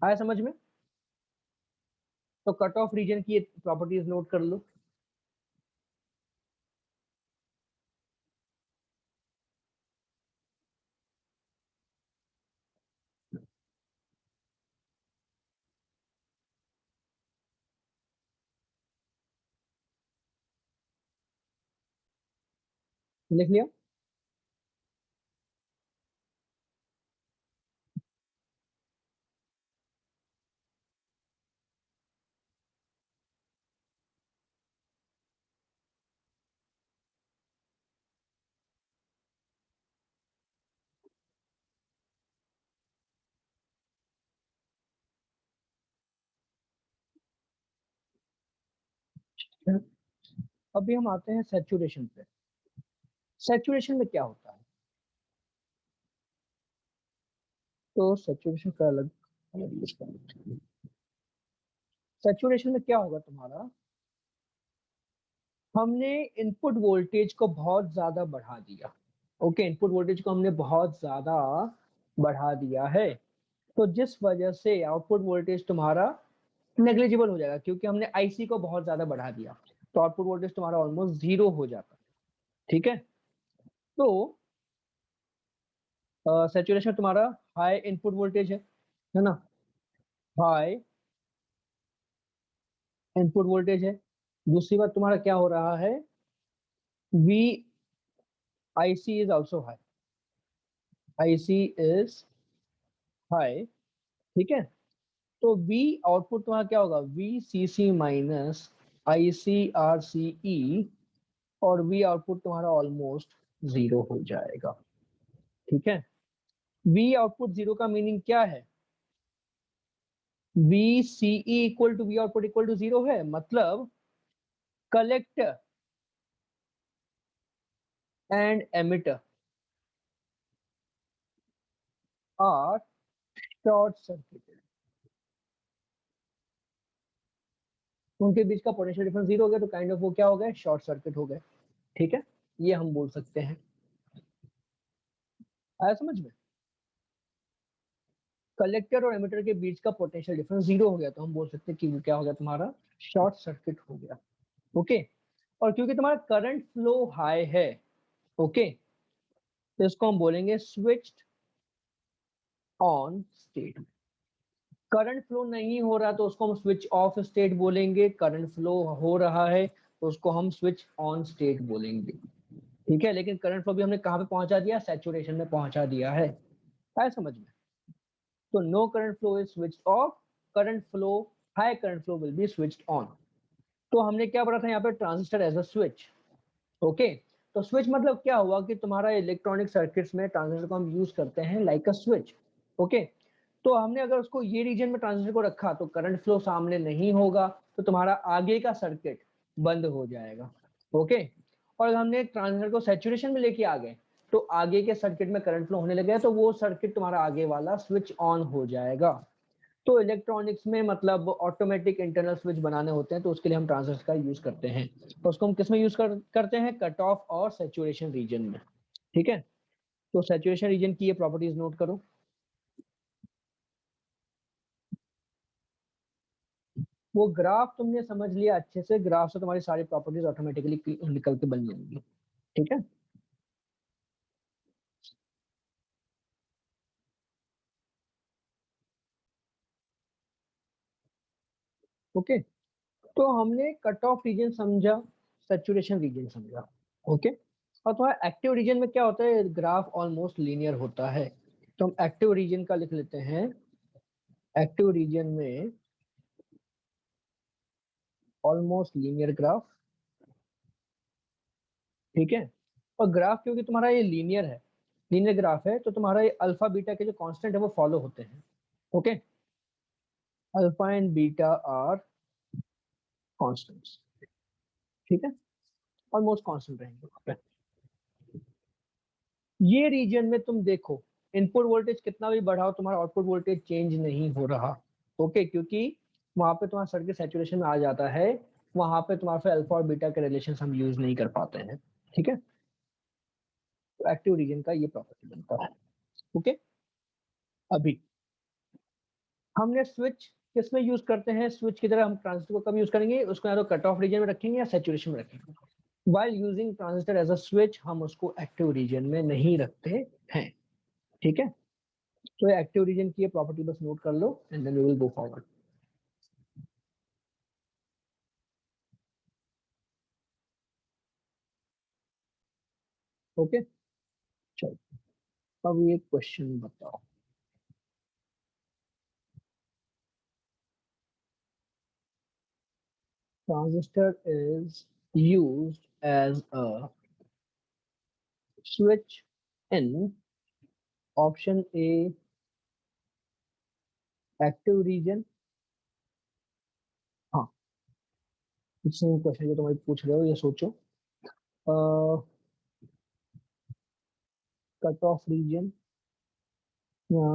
आया समझ में? तो कट ऑफ रीजन की प्रॉपर्टीज नोट कर लो। लिख लिया? अभी हम आते हैं सैचुरेशन पे। सैचुरेशन में क्या होता है, तो सैचुरेशन का अलग अलग सैचुरेशन में क्या होगा तुम्हारा, हमने इनपुट वोल्टेज को बहुत ज्यादा बढ़ा दिया। ओके, इनपुट वोल्टेज को हमने बहुत ज्यादा बढ़ा दिया है, तो जिस वजह से आउटपुट वोल्टेज तुम्हारा नेग्लिजिबल हो जाएगा, क्योंकि हमने आईसी को बहुत ज्यादा बढ़ा दिया, तो आउटपुट वोल्टेज तुम्हारा ऑलमोस्ट जीरो हो जाता है। ठीक है, तो सैचुरेशन तुम्हारा हाई इनपुट वोल्टेज है ना, हाई इनपुट वोल्टेज है। दूसरी बात तुम्हारा क्या हो रहा है, V I C is also high, I C is high. ठीक है, तो V आउटपुट तुम्हारा क्या होगा, VCC माइनस ICRCE, और V आउटपुट तुम्हारा ऑलमोस्ट जीरो हो जाएगा। ठीक है, V आउटपुट जीरो का मीनिंग क्या है, VCE equal to V output equal to zero है, मतलब collector and emitter are short circuited, उनके बीच का पोटेंशियल डिफरेंस जीरो हो गया, तो काइंड ऑफ वो क्या हो गए, शॉर्ट सर्किट हो गए। ठीक है, ये हम बोल सकते हैं। आया समझ में? कलेक्टर और एमिटर के बीच का पोटेंशियल डिफरेंस जीरो हो गया, तो हम बोल सकते हैं कि वो क्या हो गया, तुम्हारा शॉर्ट सर्किट हो गया। ओके, और क्योंकि तुम्हारा करंट फ्लो हाई है, ओके, तो इसको हम बोलेंगे switched on state. Current flow नहीं हो रहा तो उसको हम स्विच ऑफ स्टेट बोलेंगे, करंट फ्लो हो रहा है तो उसको हम स्विच ऑन स्टेट बोलेंगे। ठीक है, लेकिन करंट फ्लो भी हमने कहाँ पे पहुंचा दिया, सैचुरेशन में पहुंचा दिया है। आया समझ में? तो no current flow is switched off, current flow, high current flow will be switched on. तो हमने क्या पढ़ा था यहाँ पे, transistor as a switch. Okay, तो स्विच मतलब क्या हुआ कि तुम्हारा इलेक्ट्रॉनिक सर्किट्स में ट्रांजिस्टर को हम यूज करते हैं लाइक अ स्विच। ओके, तो हमने अगर उसको ये रीजन में ट्रांजिस्टर को रखा तो करंट फ्लो सामने नहीं होगा, तो तुम्हारा आगे का सर्किट बंद हो जाएगा। ओके, और अगर हमने ट्रांजिस्टर को सैचुरेशन में लेके आ गए तो आगे के सर्किट में करंट फ्लो होने लगे तो वो सर्किट तुम्हारा आगे वाला स्विच ऑन हो जाएगा। तो इलेक्ट्रॉनिक्स में मतलब ऑटोमेटिक इंटरनल स्विच बनाने होते हैं, तो उसके लिए हम ट्रांजिस्टर का यूज करते हैं। तो उसको हम किस में यूज करते हैं? कट ऑफ और सैचुरेशन रीजन में। ठीक है, तो सैचुरेशन रीजन की ये प्रॉपर्टीज नोट करो। वो ग्राफ तुमने समझ लिया अच्छे से, ग्राफ से तुम्हारी सारी प्रॉपर्टीज ऑटोमेटिकली निकल के बन जाएंगी। ठीक है, ओके। तो हमने कट ऑफ रीजन समझा, सैचुरेशन रीजन समझा। ओके, और तुम्हारा एक्टिव रीजन में क्या होता है? ग्राफ ऑलमोस्ट लीनियर होता है। तो हम एक्टिव रीजन का लिख लेते हैं। एक्टिव रीजन में ऑलमोस्ट लीनियर ग्राफ। ठीक है, और ग्राफ क्योंकि तुम्हारा ये लीनियर है, लीनियर ग्राफ है, तो तुम्हारा ये अल्फा बीटा के जो कांस्टेंट है वो फॉलो होते हैं। Okay, alpha and beta are constants. ठीक है, ऑलमोस्ट कांस्टेंट रहेंगे। ये रीजन में तुम देखो, इनपुट वोल्टेज कितना भी बढ़ाओ, तुम्हारा आउटपुट वोल्टेज चेंज नहीं हो रहा। ओके, क्योंकि वहां पे तुम्हारा सर्किट सैचुरेशन में आ जाता है, वहां पे तुम्हारे पे अल्फा और बीटा के रिलेशन हम यूज नहीं कर पाते हैं। ठीक है, तो एक्टिव रीजन का ये प्रॉपर्टी बनता है। ओके, अभी हमने स्विच किस में यूज करते हैं? स्विच की तरह हम ट्रांजिस्टर को कब यूज करेंगे? उसको या तो कट ऑफ रीजन में रखेंगे या सैचुरेशन में रखेंगे। While using transistor as a switch, हम उसको एक्टिव रीजन में नहीं रखते हैं। ठीक है, तो एक्टिव रीजन की ये प्रॉपर्टी बस नोट कर लो and then we will go forward. Okay, चलो अब ये क्वेश्चन बताओ। Transistor is used as a switch in option A active region. हाँ, सेम क्वेश्चन जो तुम अभी पूछ रहे हो, ये सोचो। कट ऑफ रीजन या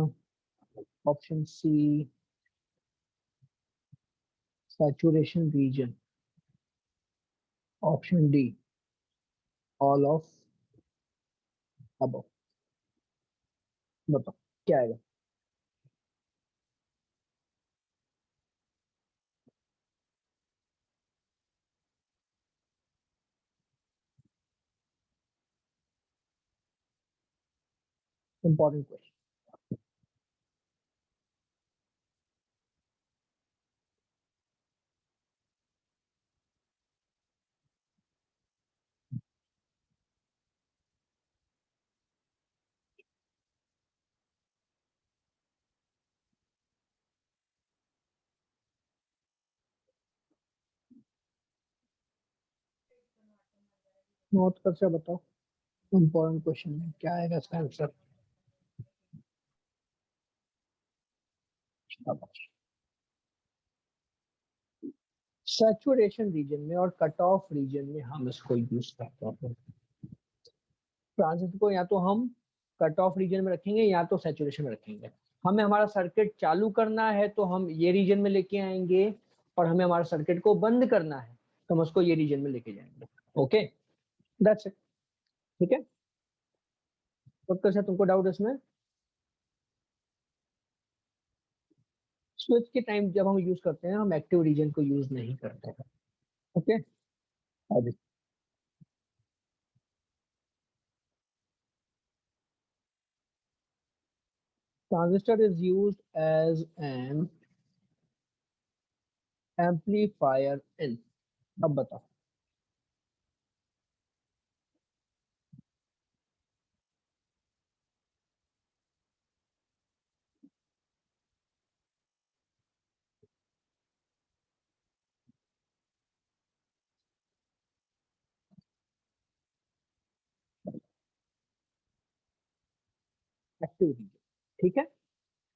option C saturation region, option D all of above. बताओ क्या आएगा? Important question. नोट कर से बताओ, इंपॉर्टेंट क्वेश्चन है, क्या आएगा इसका आंसर? सैचुरेशन रीजन में और कट ऑफ रीजन में हम इसको यूज करते हैं। ट्रांजिस्टर को या तो हम कट ऑफ रीजन में रखेंगे या तो सैचुरेशन में रखेंगे। हमें हमारा सर्किट चालू करना है तो हम ये रीजन में लेके आएंगे, और हमें हमारा सर्किट को बंद करना है तो हम उसको ये रीजन में लेके जाएंगे। Okay, that's it. ठीक है, तो कैसे तुमको डाउट इसमें? स्विच के टाइम जब हम यूज करते हैं, हम एक्टिव रीजन को यूज नहीं करते हैं। ओके, अभी transistor is used as an amplifier in. अब बताओ। एक्टिव रीजन, ठीक है।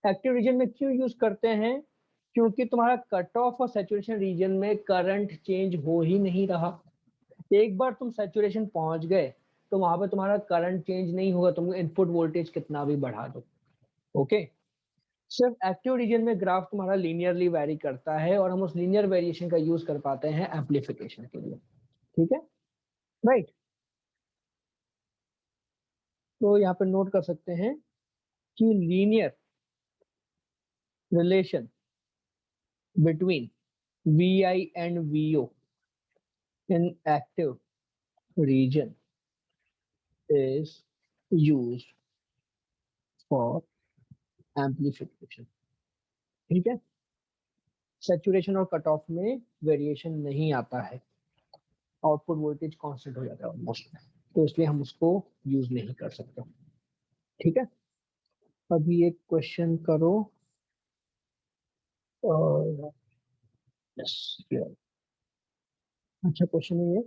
एक्टिव रीजन में क्यों यूज करते हैं? क्योंकि तुम्हारा कट ऑफ और सैचुरेशन रीजन में करंट चेंज हो ही नहीं रहा। एक बार तुम सैचुरेशन पहुंच गए तो वहां पे तुम्हारा करंट चेंज नहीं होगा, तुम इनपुट वोल्टेज कितना भी बढ़ा दो। ओके, सिर्फ एक्टिव रीजन में ग्राफ तुम्हारा लीनियरली वैरी करता है और हम उस लीनियर वेरिएशन का यूज कर पाते हैं एम्पलीफिकेशन के लिए। ठीक है, राइट। तो यहाँ पे नोट कर सकते हैं कि linear relation between V I and V O in active region is used for amplification। ठीक है, सैचुरेशन और कट ऑफ में वेरिएशन नहीं आता है, आउटपुट वोल्टेज कांस्टेंट हो जाता है ऑलमोस्ट, तो इसलिए हम उसको यूज नहीं कर सकते। ठीक है, अभी एक क्वेश्चन करो। और अच्छा क्वेश्चन है ये,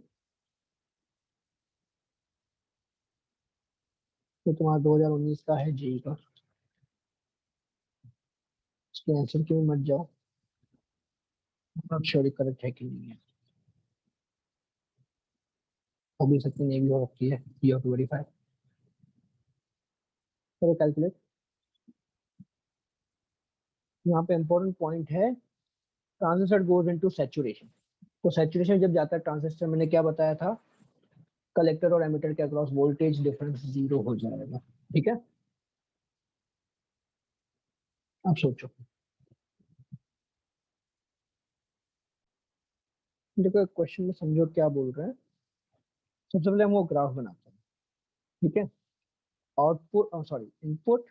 तो तुम्हारा 2019 का है जी का, इसके आंसर के में मत जाओ, नॉट श्योर करेक्ट है कि नहीं है, हो भी सकती नहीं भी हो सकती है, यू हैव टू वेरीफाई। चलो कैलकुलेट। यहाँ पे इंपॉर्टेंट पॉइंट है, ट्रांजिस्टर गोज इनटू सैचुरेशन। तो सैचुरेशन जब जाता है ट्रांजिस्टर, मैंने क्या बताया था, कलेक्टर और एमिटर के अक्रॉस वोल्टेज डिफरेंस जीरो हो जाएगा। ठीक है, अब सोचो, देखो क्वेश्चन में समझो क्या बोल रहे हैं। सबसे पहले हम वो ग्राफ बनाते हैं। ठीक है, आउटपुट सॉरी इनपुट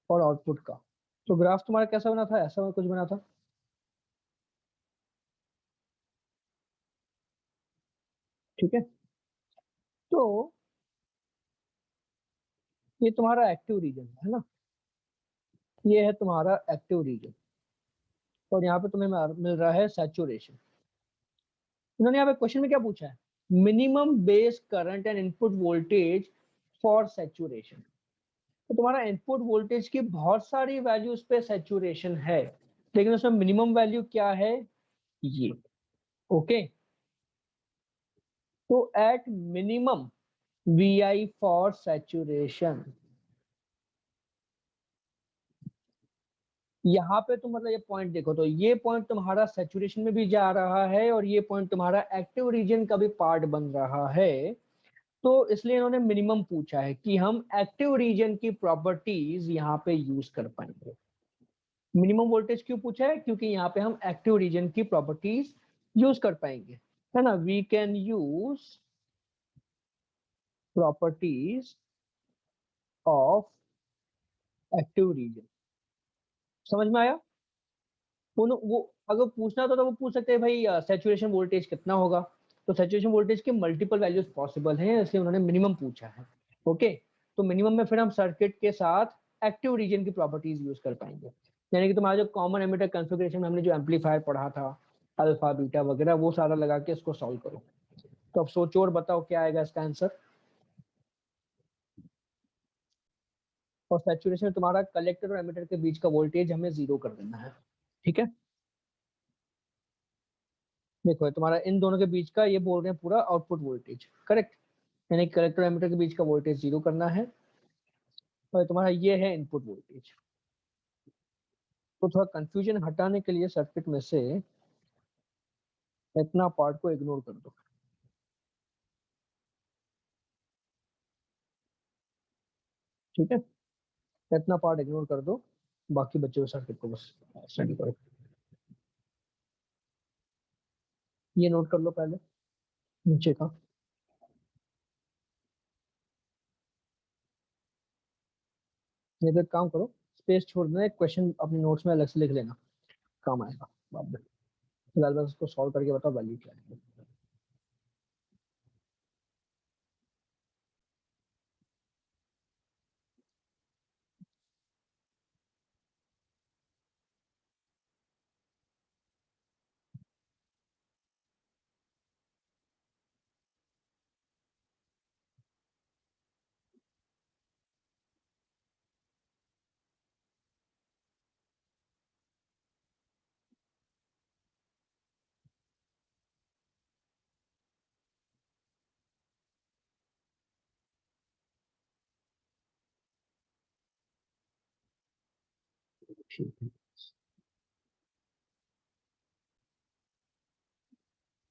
और आउटपुट का। तो ग्राफ तुम्हारा कैसा बना था, ऐसा कुछ बना था। ठीक है, तो ये तुम्हारा एक्टिव रीजन है ना, ये है तुम्हारा एक्टिव रीजन, और यहाँ पे तुम्हें मिल रहा है सैचुरेशन। उन्होंने यहाँ पे क्वेश्चन में क्या पूछा है, minimum base current and input voltage for saturation. तो तुम्हारा इनपुट वोल्टेज की बहुत सारी वैल्यूज पे सैचुरेशन है, लेकिन उसमें मिनिमम वैल्यू क्या है, ये। ओके, तो at minimum V I for saturation, यहाँ पे तुम मतलब ये पॉइंट देखो, तो ये पॉइंट तुम्हारा सैचुरेशन में भी जा रहा है और ये पॉइंट तुम्हारा एक्टिव रीजन का भी पार्ट बन रहा है। तो इसलिए इन्होंने मिनिमम पूछा है कि हम एक्टिव रीजन की प्रॉपर्टीज यहाँ पे यूज कर पाएंगे। मिनिमम वोल्टेज क्यों पूछा है, क्योंकि यहाँ पे हम एक्टिव रीजन की प्रॉपर्टीज यूज कर पाएंगे, है ना। We can use properties of active region. समझ में आया। वो अगर पूछना तो वो पूछ सकते हैं भाई सैचुरेशन वोल्टेज कितना होगा, तो सैचुरेशन वोल्टेज के मल्टीपल वैल्यूज पॉसिबल हैं, इसलिए उन्होंने मिनिमम पूछा है। ओके, तो मिनिमम में फिर हम सर्किट के साथ एक्टिव रीजन की प्रॉपर्टीज यूज कर पाएंगे। यानी कि तुम्हारा जो कॉमन एमिटर कॉन्फ़िगरेशन में हमने जो एम्पलीफायर पढ़ा था, अल्फा बीटा वगैरह, वो सारा लगा के इसको सॉल्व करो। तो अब सोचो और बताओ क्या आएगा इसका आंसर। और सैचुरेशन में तुम्हारा कलेक्टर और एमिटर के बीच का वोल्टेज हमें जीरो कर देना है। ठीक है, देखो तुम्हारा इन दोनों के बीच का ये बोल रहे हैं पूरा आउटपुट वोल्टेज, करेक्ट। यानी कलेक्टर एमिटर के बीच का वोल्टेज जीरो करना है, और तुम्हारा ये है इनपुट वोल्टेज। तो थोड़ा कंफ्यूजन हटाने के लिए सर्किट में से इतना पार्ट को इग्नोर कर दो। ठीक है, इतना पार्ट इग्नोर कर दो, बाकी बच्चे हुए सर्किट को बस स्टडी करो। ये नोट कर लो पहले नीचे का। ये तो काम करो, स्पेस छोड़ देना, एक क्वेश्चन अपने नोट्स में अलग से लिख लेना, काम आएगा बाद में। फिलहाल बस उसको सॉल्व करके बताओ वैल्यू क्या है। ठीक है,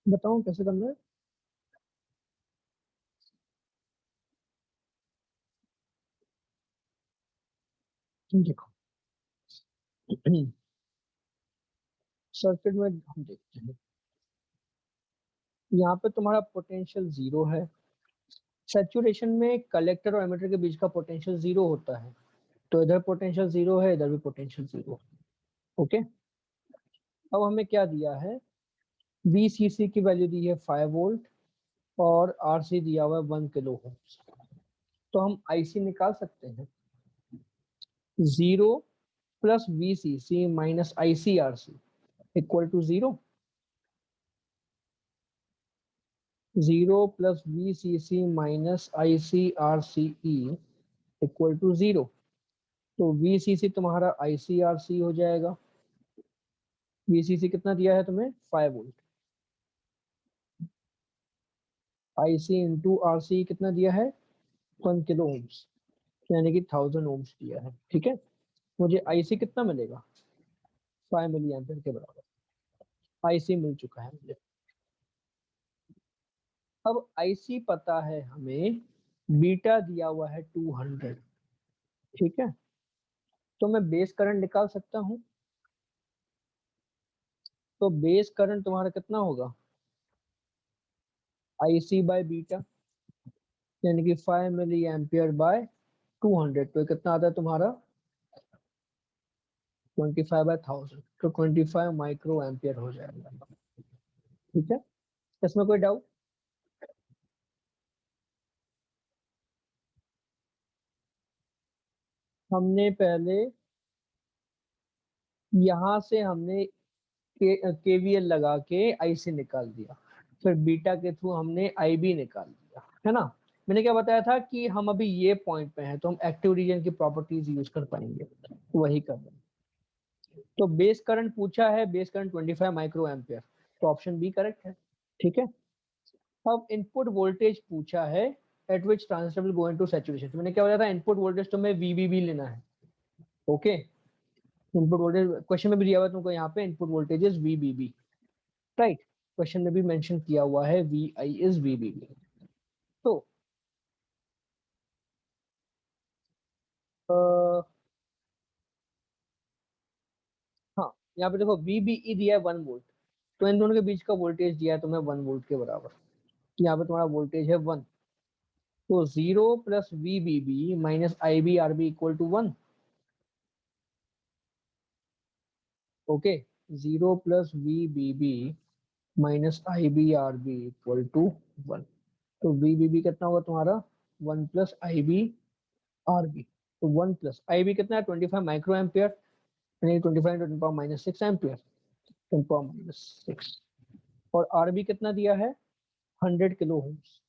बताओ कैसे करना है। देखो सर्किट में हम देखते हैं, यहाँ पे तुम्हारा पोटेंशियल जीरो है। सैचुरेशन में कलेक्टर और एमिटर के बीच का पोटेंशियल जीरो होता है, तो इधर पोटेंशियल जीरो है, इधर भी पोटेंशियल जीरो। ओके, अब हमें क्या दिया है, VCC की वैल्यू दी है 5 वोल्ट और RC दिया हुआ है 1 किलो ओम। तो हम IC निकाल सकते हैं, 0 + VCC - ICRC equal to 0। 0 + VCC - ICRCE equal to 0। तो VCC तुम्हारा ICRC हो जाएगा। VCC कितना दिया है तुम्हें, 5 वोल्ट। IC इंटू RC कितना दिया है, 1 किलो ओम्स, यानी कि 1000 ओम्स दिया है। ठीक है, मुझे IC कितना मिलेगा, 5 मिली एम्पियर के बराबर। IC मिल चुका है मुझे। अब IC पता है हमें, बीटा दिया हुआ है 200। ठीक है, तो मैं बेस करंट निकाल सकता हूँ। तो बेस करंट तुम्हारा कितना होगा, IC बाय बीटा, यानी कि 5 मिली एम्पियर बाय 200। तो कितना आता है तुम्हारा, 25/1000, तो 25 माइक्रो एम्पियर हो जाएगा। ठीक है, इसमें कोई डाउट। हमने पहले यहाँ से हमने KVL लगा के IC निकाल दिया, फिर बीटा के थ्रू हमने IB निकाल दिया, है ना। मैंने क्या बताया था कि हम अभी ये पॉइंट पे हैं, तो हम एक्टिव रीजन की प्रॉपर्टीज यूज कर पाएंगे, तो वही कर रहे हैं। तो बेस करंट पूछा है, बेस करंट 25 माइक्रो एम्पियर, तो ऑप्शन बी करेक्ट है। ठीक है, अब इनपुट वोल्टेज पूछा है, eight which transistor will go into saturation. मैंने क्या बताया था, इनपुट वोल्टेज तुम्हें VBB लेना है। ओके, इनपुट वोल्टेज क्वेश्चन में भी दिया हुआ है तुमको, यहाँ पे input voltage is VBB, right. Question में भी मेंशन किया हुआ है VI इज VBB। तो आ, हाँ, यहाँ पे देखो VBE दिया है 1 वोल्ट, तो इन दोनों के बीच का वोल्टेज दिया है तुम्हें 1 वोल्ट के बराबर। यहाँ पे तुम्हारा वोल्टेज है 1, तो 0 + VBB - IBRB equal to 1। Okay, 0 + VBB - IBRB equal to 1। तो VBB कितना होगा तुम्हारा, 1 + IBRB। तो 1 + IB कितना है, 25 माइक्रो एम्पियर, यानी 25 × 10⁻⁶ एम्पियर, 10⁻⁶। और RB कितना दिया है, 100 किलो ओम्स,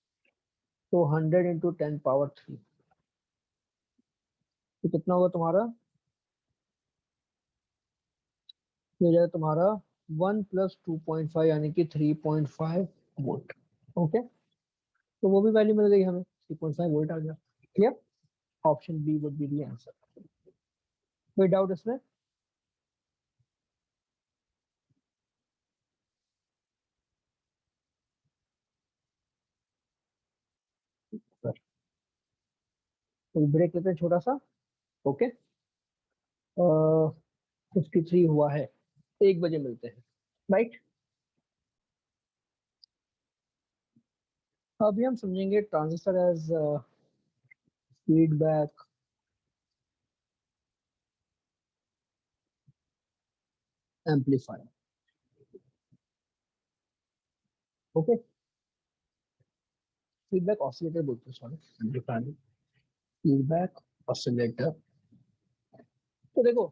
तो 100 × 10⁻³ तो कितना होगा तुम्हारा, ये हो जाएगा तुम्हारा 1 + 2.5 यानी कि 3.5 वोल्ट। ओके, तो वो भी वैल्यू मिल गई हमें, 3.5 वोल्ट आ गया। Clear, option B would be the answer. कोई डाउट इसमें। तो ब्रेक लेते हैं छोटा सा। ओके, 53 हुआ है, 1 बजे मिलते हैं, राइट। अभी हम समझेंगे transistor as feedback amplifier. Okay, feedback oscillator बोलते हैं, सॉरी एम्पलीफायर, फीडबैक ऑसिलेटर। तो देखो,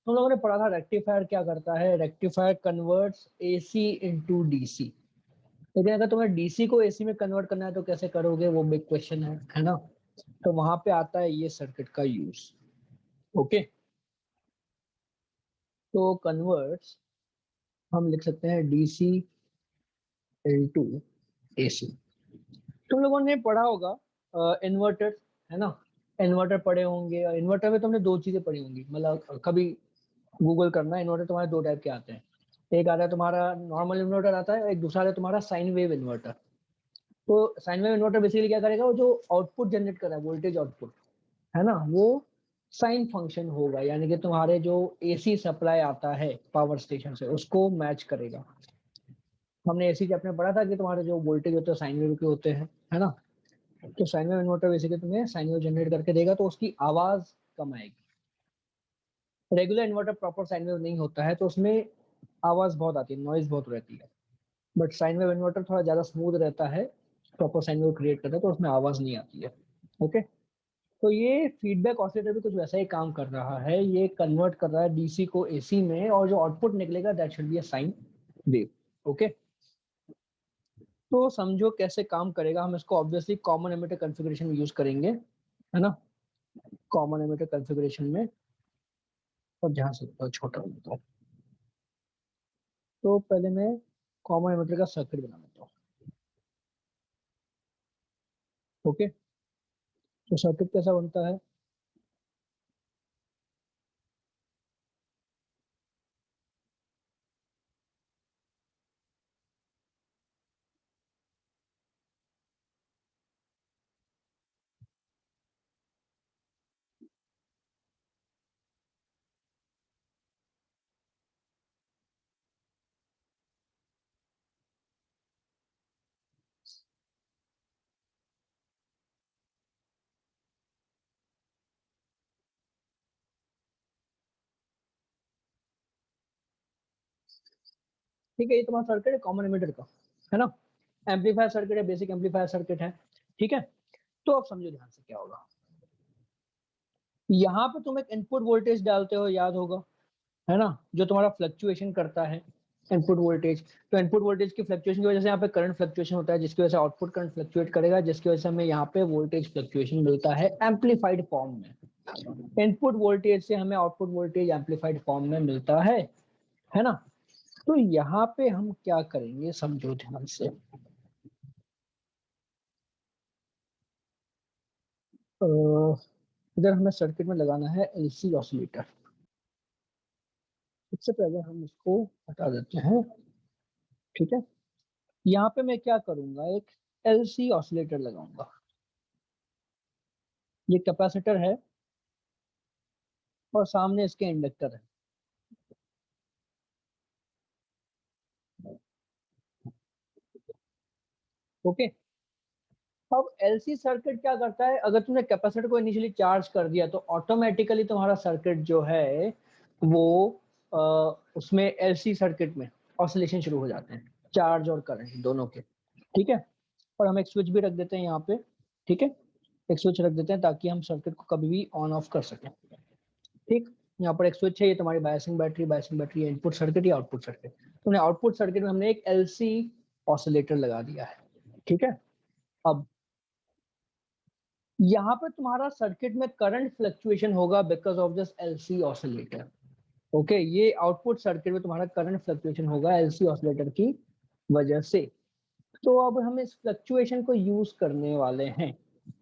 तुम लोगों ने पढ़ा था रेक्टिफायर क्या करता है, rectifier converts AC into DC। लेकिन अगर तुम्हें DC को AC में कन्वर्ट करना है तो कैसे करोगे, वो बिग क्वेश्चन है ना। तो वहां पे आता है ये सर्किट का यूज। ओके, तो कन्वर्ट्स हम लिख सकते हैं DC इनटू AC। तुम लोगों ने पढ़ा होगा इन्वर्टर, है ना। इन्वर्टर पढ़े होंगे, और इन्वर्टर में तुमने दो चीजें पढ़ी होंगी, मतलब कभी गूगल करना, इन्वर्टर तुम्हारे दो टाइप के आते हैं। एक आता है तुम्हारा नॉर्मल इन्वर्टर आता है, एक दूसरा आता है तुम्हारा साइन वेव इन्वर्टर। तो साइन वेव इन्वर्टर बेसिकली क्या करेगा, वो जो आउटपुट जनरेट कर रहा है, वोल्टेज आउटपुट है ना, वो साइन फंक्शन होगा, यानी कि तुम्हारे जो एसी सप्लाई आता है पावर स्टेशन से उसको मैच करेगा। हमने एसी चैप्टर में पढ़ा था कि तुम्हारे जो वोल्टेज होते हैं साइन वेव के होते हैं, है ना। तो साइन वेव इन्वर्टर बेसिकली तुम्हें साइन वेव जनरेट करके देगा, तो उसकी आवाज कम आएगी। Regular inverter proper sine wave नहीं होता है, तो उसमें आवाज बहुत आती है, नॉइज बहुत रहती है। बट साइन वेव इन्वर्टर थोड़ा ज्यादा स्मूथ रहता है, प्रॉपर साइन वेव क्रिएट करता है, तो उसमें आवाज नहीं आती है। ओके, तो ये फीडबैक ऑसिलेटर भी कुछ वैसा ही काम कर रहा है, ये कन्वर्ट कर रहा है डीसी को एसी में, और जो आउटपुट निकलेगा that should be a sine wave. Okay, तो समझो कैसे काम करेगा। हम इसको ऑब्वियसली कॉमन एमिटर कॉन्फ़िगरेशन में यूज करेंगे, है ना। कॉमन एमिटर कॉन्फ़िगरेशन में, और जहां से छोटा होता है, तो पहले मैं कॉमन एमिटर का सर्किट बना लेता हूँ। ओके, तो सर्किट कैसा बनता है। ठीक है, ये तुम्हारा सर्किट है कॉमन एमिटर का, है ना। एम्पलीफायर सर्किट है, बेसिक एम्पलीफायर सर्किट है। ठीक है, तो अब समझो ध्यान से क्या होगा। यहाँ पे तुम एक इनपुट वोल्टेज डालते हो, याद होगा, है ना, जो तुम्हारा फ्लक्चुएशन करता है इनपुट वोल्टेज। तो इनपुट वोल्टेज की फ्लक्चुएशन की वजह से यहाँ पे करंट फ्लक्चुएशन होता है, जिसकी वजह से आउटपुट करंट फ्लक्चुएट करेगा, जिसकी वजह से हमें यहाँ पे वोल्टेज फ्लक्चुएशन मिलता है एम्पलीफाइड फॉर्म में। इनपुट वोल्टेज से हमें आउटपुट वोल्टेज एम्पलीफाइड फॉर्म में मिलता है ना। तो यहाँ पे हम क्या करेंगे, समझो ध्यान से। इधर हमें सर्किट में लगाना है एलसी ऑसिलेटर। सबसे पहले हम इसको हटा देते हैं। ठीक है, यहाँ पे मैं क्या करूंगा, एक एलसी ऑसिलेटर लगाऊंगा। ये कैपेसिटर है, और सामने इसके इंडक्टर है। ओके, अब एलसी सर्किट क्या करता है, अगर तुमने कैपेसिटर को इनिशियली चार्ज कर दिया, तो ऑटोमेटिकली तुम्हारा सर्किट जो है वो उसमें एलसी सर्किट में ऑसिलेशन शुरू हो जाते हैं, चार्ज और करंट दोनों के। ठीक है, और हम एक स्विच भी रख देते हैं यहाँ पे। ठीक है, एक स्विच रख देते हैं ताकि हम सर्किट को कभी भी ऑन ऑफ कर सकें। ठीक, यहाँ पर एक स्विच है, ये तुम्हारी बायसिंग बैटरी इनपुट सर्किट या आउटपुट सर्किट। तुमने आउटपुट सर्किट में हमने एक एलसी ऑसिलेटर लगा दिया है। ठीक है, अब यहाँ पे तुम्हारा सर्किट में करंट फ्लक्चुएशन होगा because of this LC oscillator. Okay, ये आउटपुट सर्किट में तुम्हारा करंट फ्लक्चुएशन होगा एलसी ऑसिलेटर की वजह से। तो अब हम इस फ्लक्चुएशन को यूज करने वाले हैं।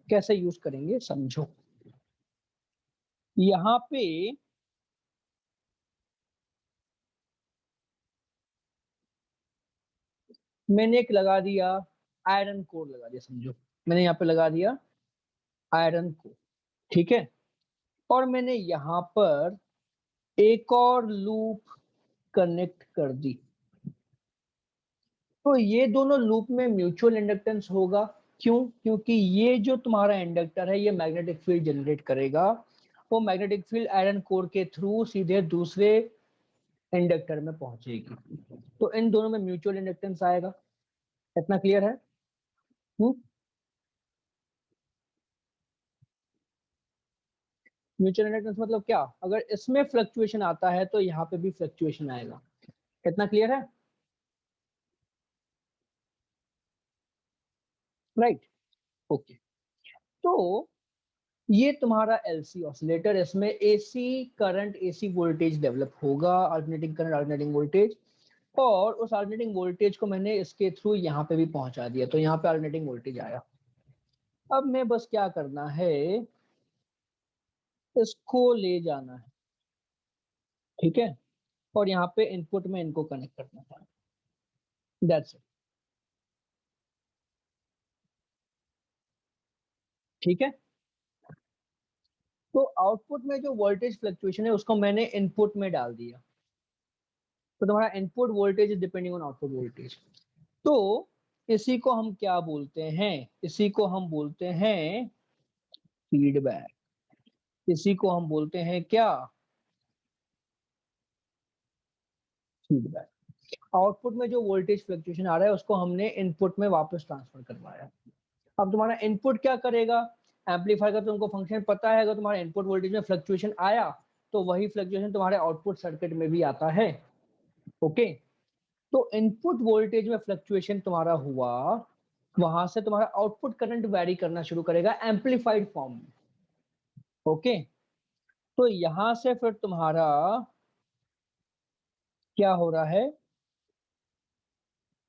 कैसे यूज करेंगे समझो। यहाँ पे मैंने एक लगा दिया, आयरन कोर लगा दिया, समझो मैंने यहाँ पे लगा दिया आयरन कोर। ठीक है, और मैंने यहाँ पर एक और लूप कनेक्ट कर दी। तो ये दोनों लूप में म्यूचुअल इंडक्टेंस होगा। क्यों, क्योंकि ये जो तुम्हारा इंडक्टर है ये मैग्नेटिक फील्ड जनरेट करेगा, वो मैग्नेटिक फील्ड आयरन कोर के थ्रू सीधे दूसरे इंडक्टर में पहुंचेगी। तो इन दोनों में म्यूचुअल इंडक्टेंस आएगा। इतना क्लियर है। म्यूचुअल इंडक्टेंस मतलब क्या, अगर इसमें फ्लक्चुएशन आता है तो यहाँ पे भी फ्लक्चुएशन आएगा। इतना क्लियर है, राइट। ओके, तो ये तुम्हारा एलसी ऑसिलेटर, इसमें AC current AC voltage develop होगा, अल्टरनेटिंग करंट अल्टरनेटिंग वोल्टेज, और उस अल्टरनेटिंग वोल्टेज को मैंने इसके थ्रू यहाँ पे भी पहुंचा दिया, तो यहाँ पे अल्टरनेटिंग वोल्टेज आया। अब मैं बस क्या करना है, इसको ले जाना है, ठीक है, और यहाँ पे इनपुट में इनको कनेक्ट करना है, दैट्स इट, ठीक है। तो आउटपुट में जो वोल्टेज फ्लक्चुएशन है उसको मैंने इनपुट में डाल दिया, तो तुम्हारा input voltage is depending on output voltage. तो इसी को हम क्या बोलते हैं, इसी को हम बोलते हैं फीडबैक, इसी को हम बोलते हैं क्या, फीडबैक। आउटपुट में जो वोल्टेज फ्लक्चुएशन आ रहा है उसको हमने इनपुट में वापस ट्रांसफर करवाया। अब तुम्हारा इनपुट क्या करेगा, एम्पलीफायर का तुमको फंक्शन पता है, अगर तुम्हारा इनपुट वोल्टेज में फ्लक्चुएशन आया तो वही फ्लक्चुएशन तुम्हारे आउटपुट सर्किट में भी आता है, ओके। तो इनपुट वोल्टेज में फ्लक्चुएशन तुम्हारा हुआ, वहां से तुम्हारा आउटपुट करंट वेरी करना शुरू करेगा एम्पलीफाइड फॉर्म में, ओके। तो यहां से फिर तुम्हारा क्या हो रहा है,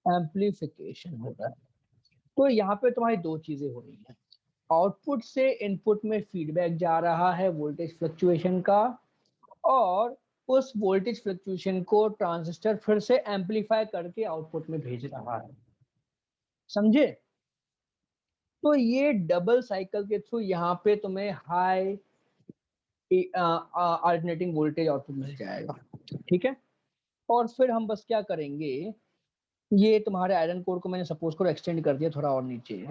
एम्पलीफिकेशन हो रहा है। तो यहाँ पे तुम्हारी दो चीजें हो रही हैं, आउटपुट से इनपुट में फीडबैक जा रहा है वोल्टेज फ्लक्चुएशन का, और उस वोल्टेज फ्लक्चुएशन को ट्रांजिस्टर फिर से एम्पलीफाई करके आउटपुट में भेज रहा है, समझे। तो ये डबल साइकिल के थ्रू यहाँ पे तुम्हें हाई अल्टरनेटिंग वोल्टेज आउटपुट मिल जाएगा, ठीक है। और फिर हम बस क्या करेंगे, ये तुम्हारे आयरन कोर को मैंने सपोज करो एक्सटेंड कर दिया थोड़ा और नीचे,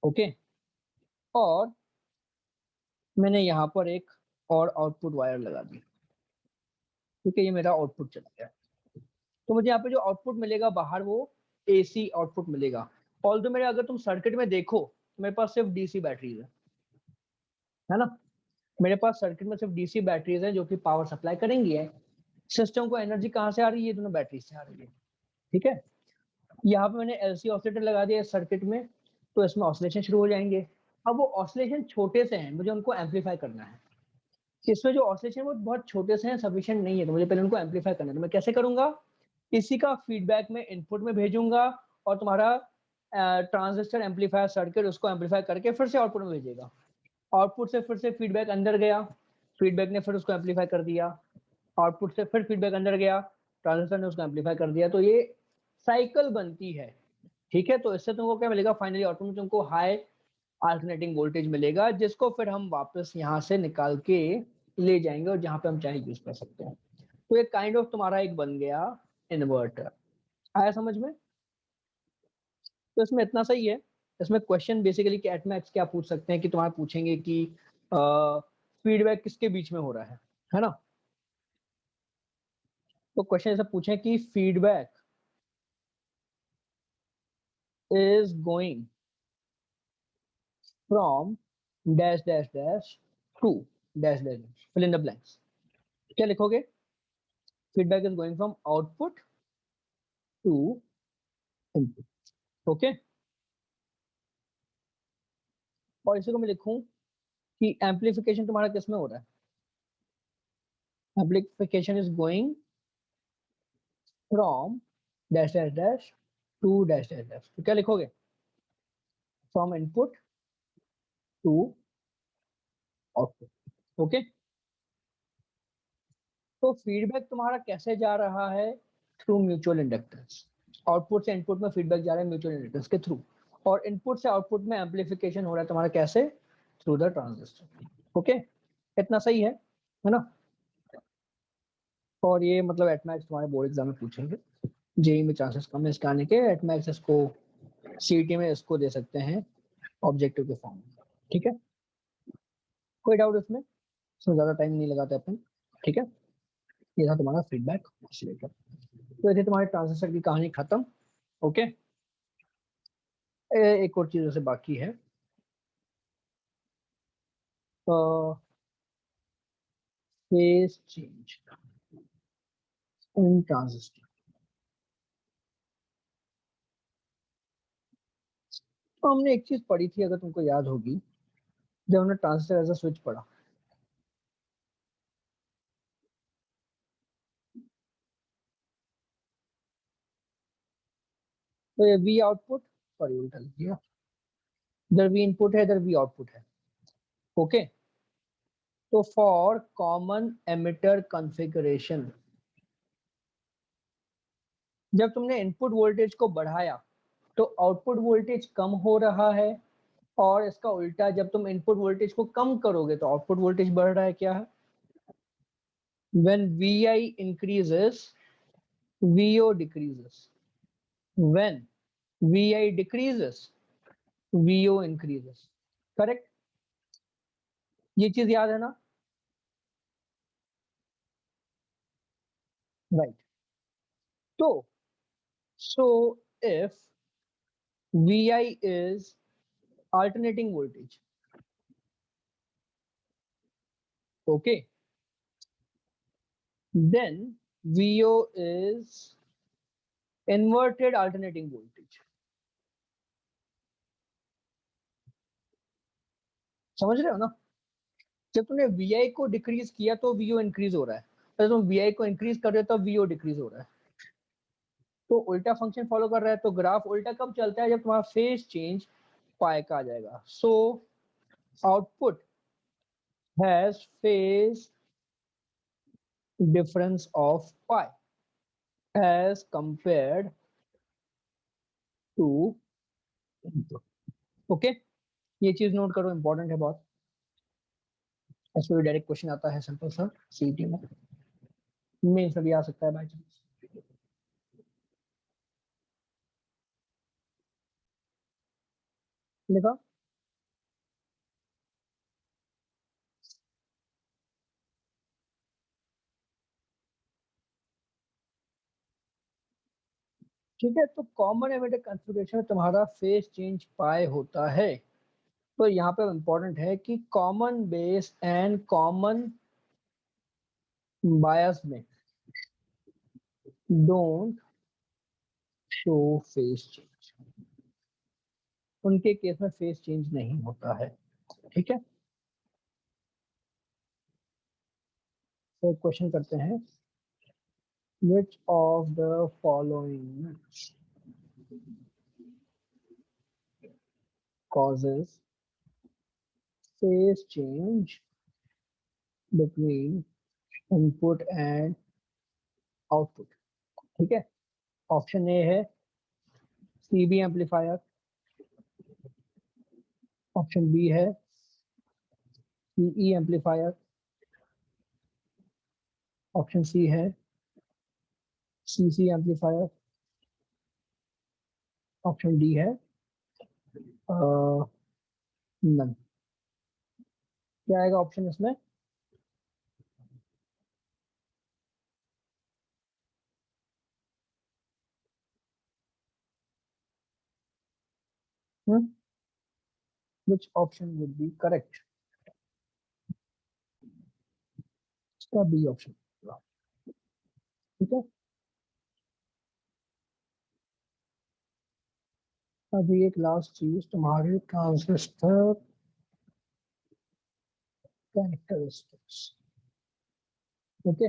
ओके, और मैंने यहाँ पर एक और आउटपुट वायर लगा दी, क्योंकि ये मेरा आउटपुट चला गया। तो मुझे यहाँ पे जो आउटपुट मिलेगा बाहर वो एसी आउटपुट मिलेगा। ऑल्दो मेरे अगर तुम सर्किट में देखो तो मेरे पास सिर्फ डीसी बैटरीज है ना, मेरे पास सर्किट में सिर्फ डीसी बैटरीज है जो कि पावर सप्लाई करेंगी है, सिस्टम को एनर्जी कहाँ से आ रही है, ये दोनों बैटरी से आ रही है, ठीक है। यहाँ पे मैंने एलसी ऑसिलेटर लगा दिया सर्किट में, तो इसमें ऑसिलेशन शुरू हो जाएंगे। अब वो ऑसिलेशन छोटे से हैं, मुझे उनको एम्पलीफाई करना है, इसमें जो ऑसिलेशन वो बहुत छोटे से हैं, सफिशिएंट नहीं है, तो मुझे पहले उनको एम्पलीफाई करना है। तो मैं कैसे करूंगा, इसी का फीडबैक में इनपुट में भेजूंगा, और तुम्हारा ट्रांजिस्टर एम्पलीफायर सर्किट उसको एम्पलीफाई करके फिर से आउटपुट में भेजेगा, आउटपुट से फिर से फीडबैक अंदर गया, फीडबैक ने फिर उसको एम्पलीफाई कर दिया, आउटपुट से फिर फीडबैक अंदर गया, ट्रांजिस्टर ने उसको एम्पलीफाई कर दिया, तो ये साइकिल बनती है, ठीक है। तो इससे तुमको क्या मिलेगा, फाइनली आउटपुट में तुमको हाई अल्टरनेटिंग वोल्टेज मिलेगा, जिसको फिर हम वापस यहाँ से निकाल के ले जाएंगे और जहाँ पे हम चाहे यूज कर सकते हैं। तो एक काइंड ऑफ तुम्हारा एक बन गया इन्वर्टर, आया समझ में। तो इसमें इतना सही है। इसमें क्वेश्चन बेसिकली एट मैक्स क्या पूछ सकते हैं कि तुम्हारा पूछेंगे कि फीडबैक किसके बीच में हो रहा है ना। तो क्वेश्चन ऐसा पूछें कि feedback is going from dash dash dash to dash dash dash, fill in the blanks. क्या लिखोगे, feedback is going from output to input, okay. और इसी को मैं लिखूं कि एम्पलीफिकेशन तुम्हारा किस में हो रहा है, amplification is going from dash dash dash to dash dash dash. तो क्या लिखोगे, from input to output, okay. तो फीडबैक तुम्हारा कैसे जा रहा है, थ्रू म्यूचुअल इंडक्टेंस, आउटपुट से इनपुट में फीडबैक जा रहा है म्यूचुअल इंडक्टेंस के थ्रू, और इनपुट से आउटपुट में एम्पलीफिकेशन हो रहा है तुम्हारा कैसे, थ्रू द ट्रांजिस्टर, ओके। इतना सही है ना। और ये मतलब एटमैक्स तुम्हारे बोर्ड एग्जाम में पूछेंगे, जेई में चांसेस कम है इसके आने के, एटमैक्स इसको सीटी में इसको दे सकते हैं ऑब्जेक्टिव के फॉर्म में, ठीक है। कोई डाउट इसमें, इसमें ज्यादा टाइम नहीं लगाते अपन, ठीक है। ये था तुम्हारा फीडबैक ऑसिलेटर। तो ये थी तुम्हारे ट्रांजिस्टर की कहानी खत्म, ओके। एक और चीज से बाकी है, फेज चेंज इन ट्रांजिस्टर। तो हमने एक चीज पढ़ी थी, अगर तुमको याद होगी, जब हमने ट्रांजिस्टर एज अ स्विच पढ़ा, तो ये वी आउटपुट, सॉरी उल्टा लिख दिया, इधर वी इनपुट है इधर वी आउटपुट है, ओके। तो फॉर कॉमन एमिटर कॉन्फ़िगरेशन, जब तुमने इनपुट वोल्टेज को बढ़ाया तो आउटपुट वोल्टेज कम हो रहा है, और इसका उल्टा जब तुम इनपुट वोल्टेज को कम करोगे तो आउटपुट वोल्टेज बढ़ रहा है। क्या है? When Vi increases, Vo decreases. When Vi decreases, Vo increases. Correct? ये चीज याद है ना? राइट। तो so if Vi is alternating voltage, okay, then Vo is inverted alternating voltage. समझ रहे हो ना? जब तुमने Vi को डिक्रीज किया तो Vo इंक्रीज हो रहा है, अगर तुम Vi को इंक्रीज कर रहे हो तो Vo डिक्रीज हो रहा है। तो उल्टा फंक्शन फॉलो कर रहा है। तो ग्राफ उल्टा कब चलता है? जब तुम्हारा फेज चेंज पाई का आ जाएगा। So output has phase difference of pi as compared to input. Okay, ये चीज नोट करो, इंपॉर्टेंट है बहुत। ऐसे भी डायरेक्ट क्वेश्चन आता है सिंपल सा सीईटी में, मेंस में भी आ सकता है बाई चांस। लिखा? ठीक है, तो कॉमन एमिटर कॉन्फ़िगरेशन में तुम्हारा फेज चेंज पाई होता है। तो यहाँ पे इंपॉर्टेंट है कि कॉमन बेस एंड कॉमन बायस में डोंट शो फेज चेंज, उनके केस में फेज चेंज नहीं होता है। ठीक है, तो क्वेश्चन करते हैं, which of the following causes phase change between input and output? ठीक है, ऑप्शन ए है सीबी एम्पलीफायर, ऑप्शन बी है सीई एम्पलीफायर, ऑप्शन सी है सीसी एम्पलीफायर, ऑप्शन डी है नन। क्या आएगा ऑप्शन इसमें? Which option would be correct? इसका बी ऑप्शन। ठीक है, अभी एक लास्ट चीज, तुम्हारे ट्रांजिस्टर कैरेक्टरिस्टिक्स। ओके,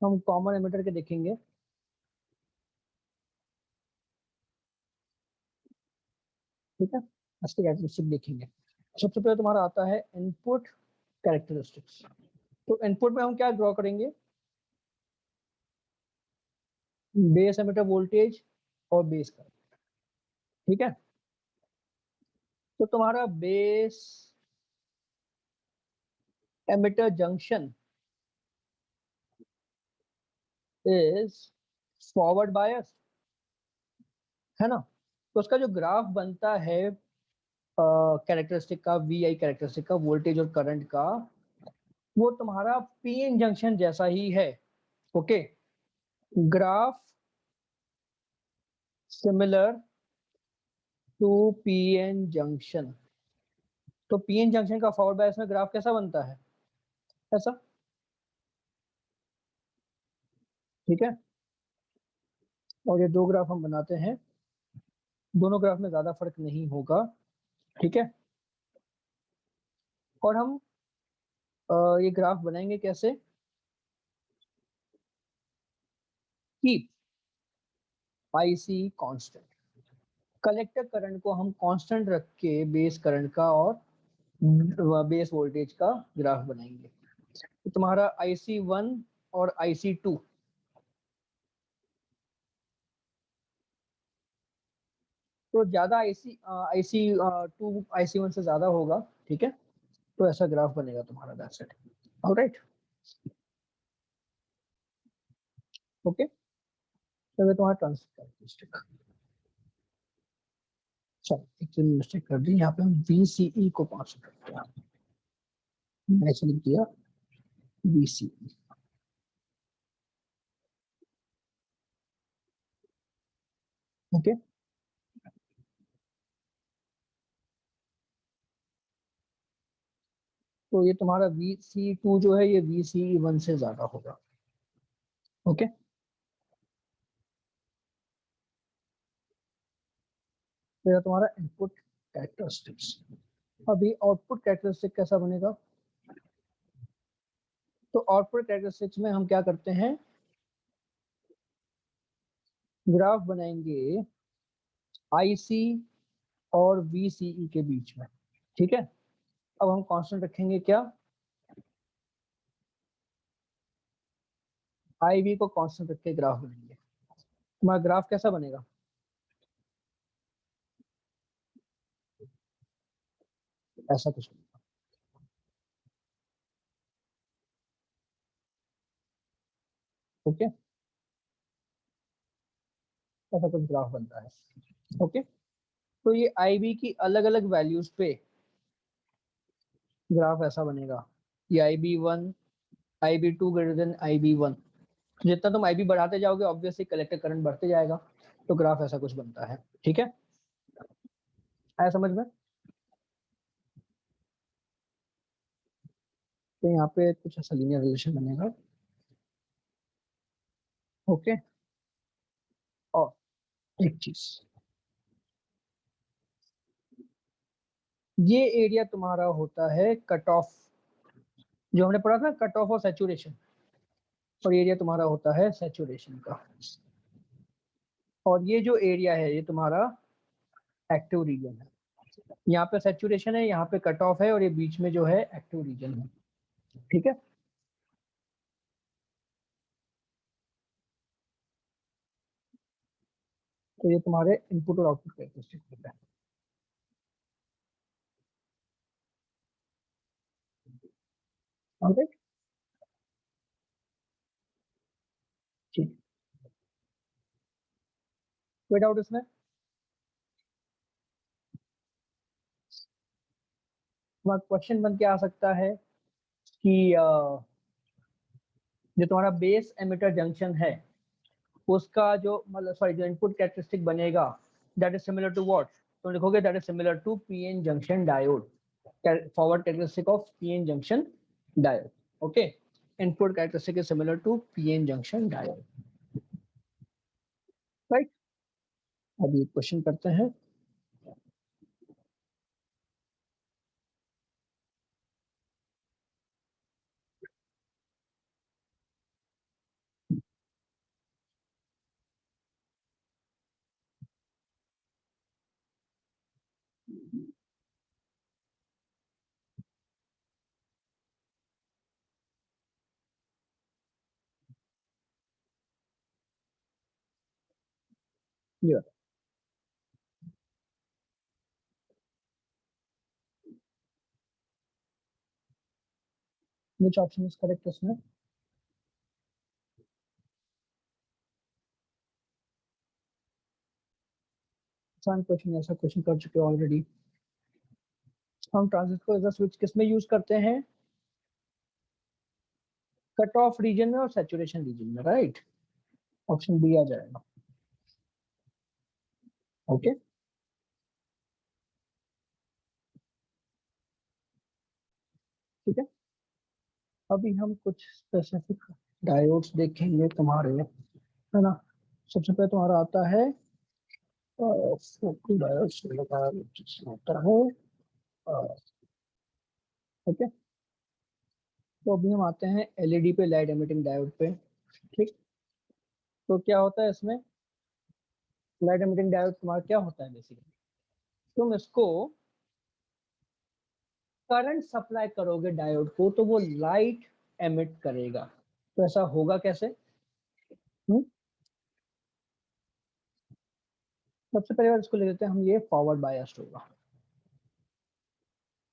हम कॉमन एमिटर के देखेंगे। ठीक है, इसके कैरेक्टरिस्टिक देखेंगे। सबसे पहले तुम्हारा आता है इनपुट कैरेक्टरिस्टिक्स। तो इनपुट में हम क्या ड्रॉ करेंगे? बेस एमिटर वोल्टेज और बेस करंट। ठीक है, तो तुम्हारा base emitter junction is forward bias, है ना? तो उसका जो ग्राफ बनता है कैरेक्टरिस्टिक का, वी आई कैरेक्टरिस्टिक का, वोल्टेज और करंट का, वो तुम्हारा पीएन जंक्शन जैसा ही है। Okay, graph similar to PN junction. तो पीएन जंक्शन का फॉरवर्ड बायस में ग्राफ कैसा बनता है? ऐसा। ठीक है, और ये दो ग्राफ हम बनाते हैं, दोनों ग्राफ में ज्यादा फर्क नहीं होगा। ठीक है, और हम ये ग्राफ बनाएंगे कैसे? Keep IC constant, collector current को हम कांस्टेंट रख के बेस करंट का और बेस वोल्टेज का ग्राफ बनाएंगे। तो तुम्हारा IC1 और IC2, तो ज्यादा IC2 IC1 से ज्यादा होगा, ठीक है, तो ऐसा ग्राफ बनेगा तुम्हारा, दैट्स इट। ऑलराइट, ओके, तो ये तुम्हारा ट्रांसफर कैरेक्टरिस्टिक। चलो एक मिस्टेक कर दी, यहाँ पे हम VCE को 500 रखते हैं, मैंने लिख दिया VCE। ओके, तो ये तुम्हारा VC2 जो है ये VCE1 से ज्यादा होगा। ओके, तो ये तुम्हारा इनपुट कैरेक्टरिस्टिक्स। अभी आउटपुट कैरेक्टरिस्टिक कैसा बनेगा? तो आउटपुट कैरेक्टरिस्टिक्स में हम क्या करते हैं, ग्राफ बनाएंगे IC और VCE के बीच में, ठीक है। अब हम कांस्टेंट रखेंगे क्या, IV को कांस्टेंट रख के ग्राफ बनाएंगे। तुम्हारा ग्राफ कैसा बनेगा? ऐसा कुछ बनेगा। ओके, ऐसा कुछ ग्राफ बनता है। ओके, तो ये IB की अलग अलग वैल्यूज पे ग्राफ ऐसा बनेगा, ये IB1, IB2 greater than IB1। जितना तुम IB बढ़ाते जाओगे ऑब्वियसली कलेक्टर करंट बढ़ते जाएगा, तो ग्राफ ऐसा कुछ बनता है, ठीक है, आया समझ में? तो यहाँ पे कुछ ऐसा लीनियर रिलेशन बनेगा। ओके, और एक चीज, ये एरिया तुम्हारा होता है कट ऑफ, जो हमने पढ़ा था कट ऑफ और सैचुरेशन, और एरिया तुम्हारा होता है सैचुरेशन का। और ये जो एरिया है ये तुम्हारा एक्टिव रीजन है, यहाँ पे सैचुरेशन है, यहाँ पे कट ऑफ है, और ये बीच में जो है एक्टिव रीजन है, ठीक है। तो ये तुम्हारे इनपुट और आउटपुट कैरेक्टरिस्टिक होता है। ऑलराइट, ठीक, कोई डाउट इसमें? तुम्हारा क्वेश्चन बन के आ सकता है कि जो तुम्हारा बेस एमिटर जंक्शन है उसका जो मतलब सॉरी जो इनपुट कैरेक्टरिस्टिक बनेगा, that is similar to what, तो लिखोगे that is similar to PN junction diode, forward characteristic of PN junction diode. Okay, input characteristic is similar to PN junction diode, right. अभी question करते हैं। ये which option is correct इसमें? आसान question, ऐसा question कर चुके हैं ऑलरेडी। हम ट्रांजिस्टर एज स्विच किस में यूज करते हैं? कट ऑफ रीजन में और सैचुरेशन रीजन में, राइट। ऑप्शन बी आ जाएगा। ओके, ठीक है। अभी हम कुछ स्पेसिफिक डायोड्स देखेंगे तुम्हारे, है ना। सबसे पहले तुम्हारा आता है फोटो डायोड्स होता है, ओके। तो अभी हम आते हैं एलईडी पे, लाइट एमिटिंग डायोड पे, ठीक। तो क्या होता है इसमें, लाइट एमिटिंग डायोड तुम्हारा क्या होता है बेसिकली, तुम इसको करंट सप्लाई करोगे डायोड को तो वो लाइट एमिट करेगा। तो ऐसा होगा कैसे? सबसे पहले बार इसको ले लेते हैं हम, ये फॉरवर्ड बायस्ड होगा,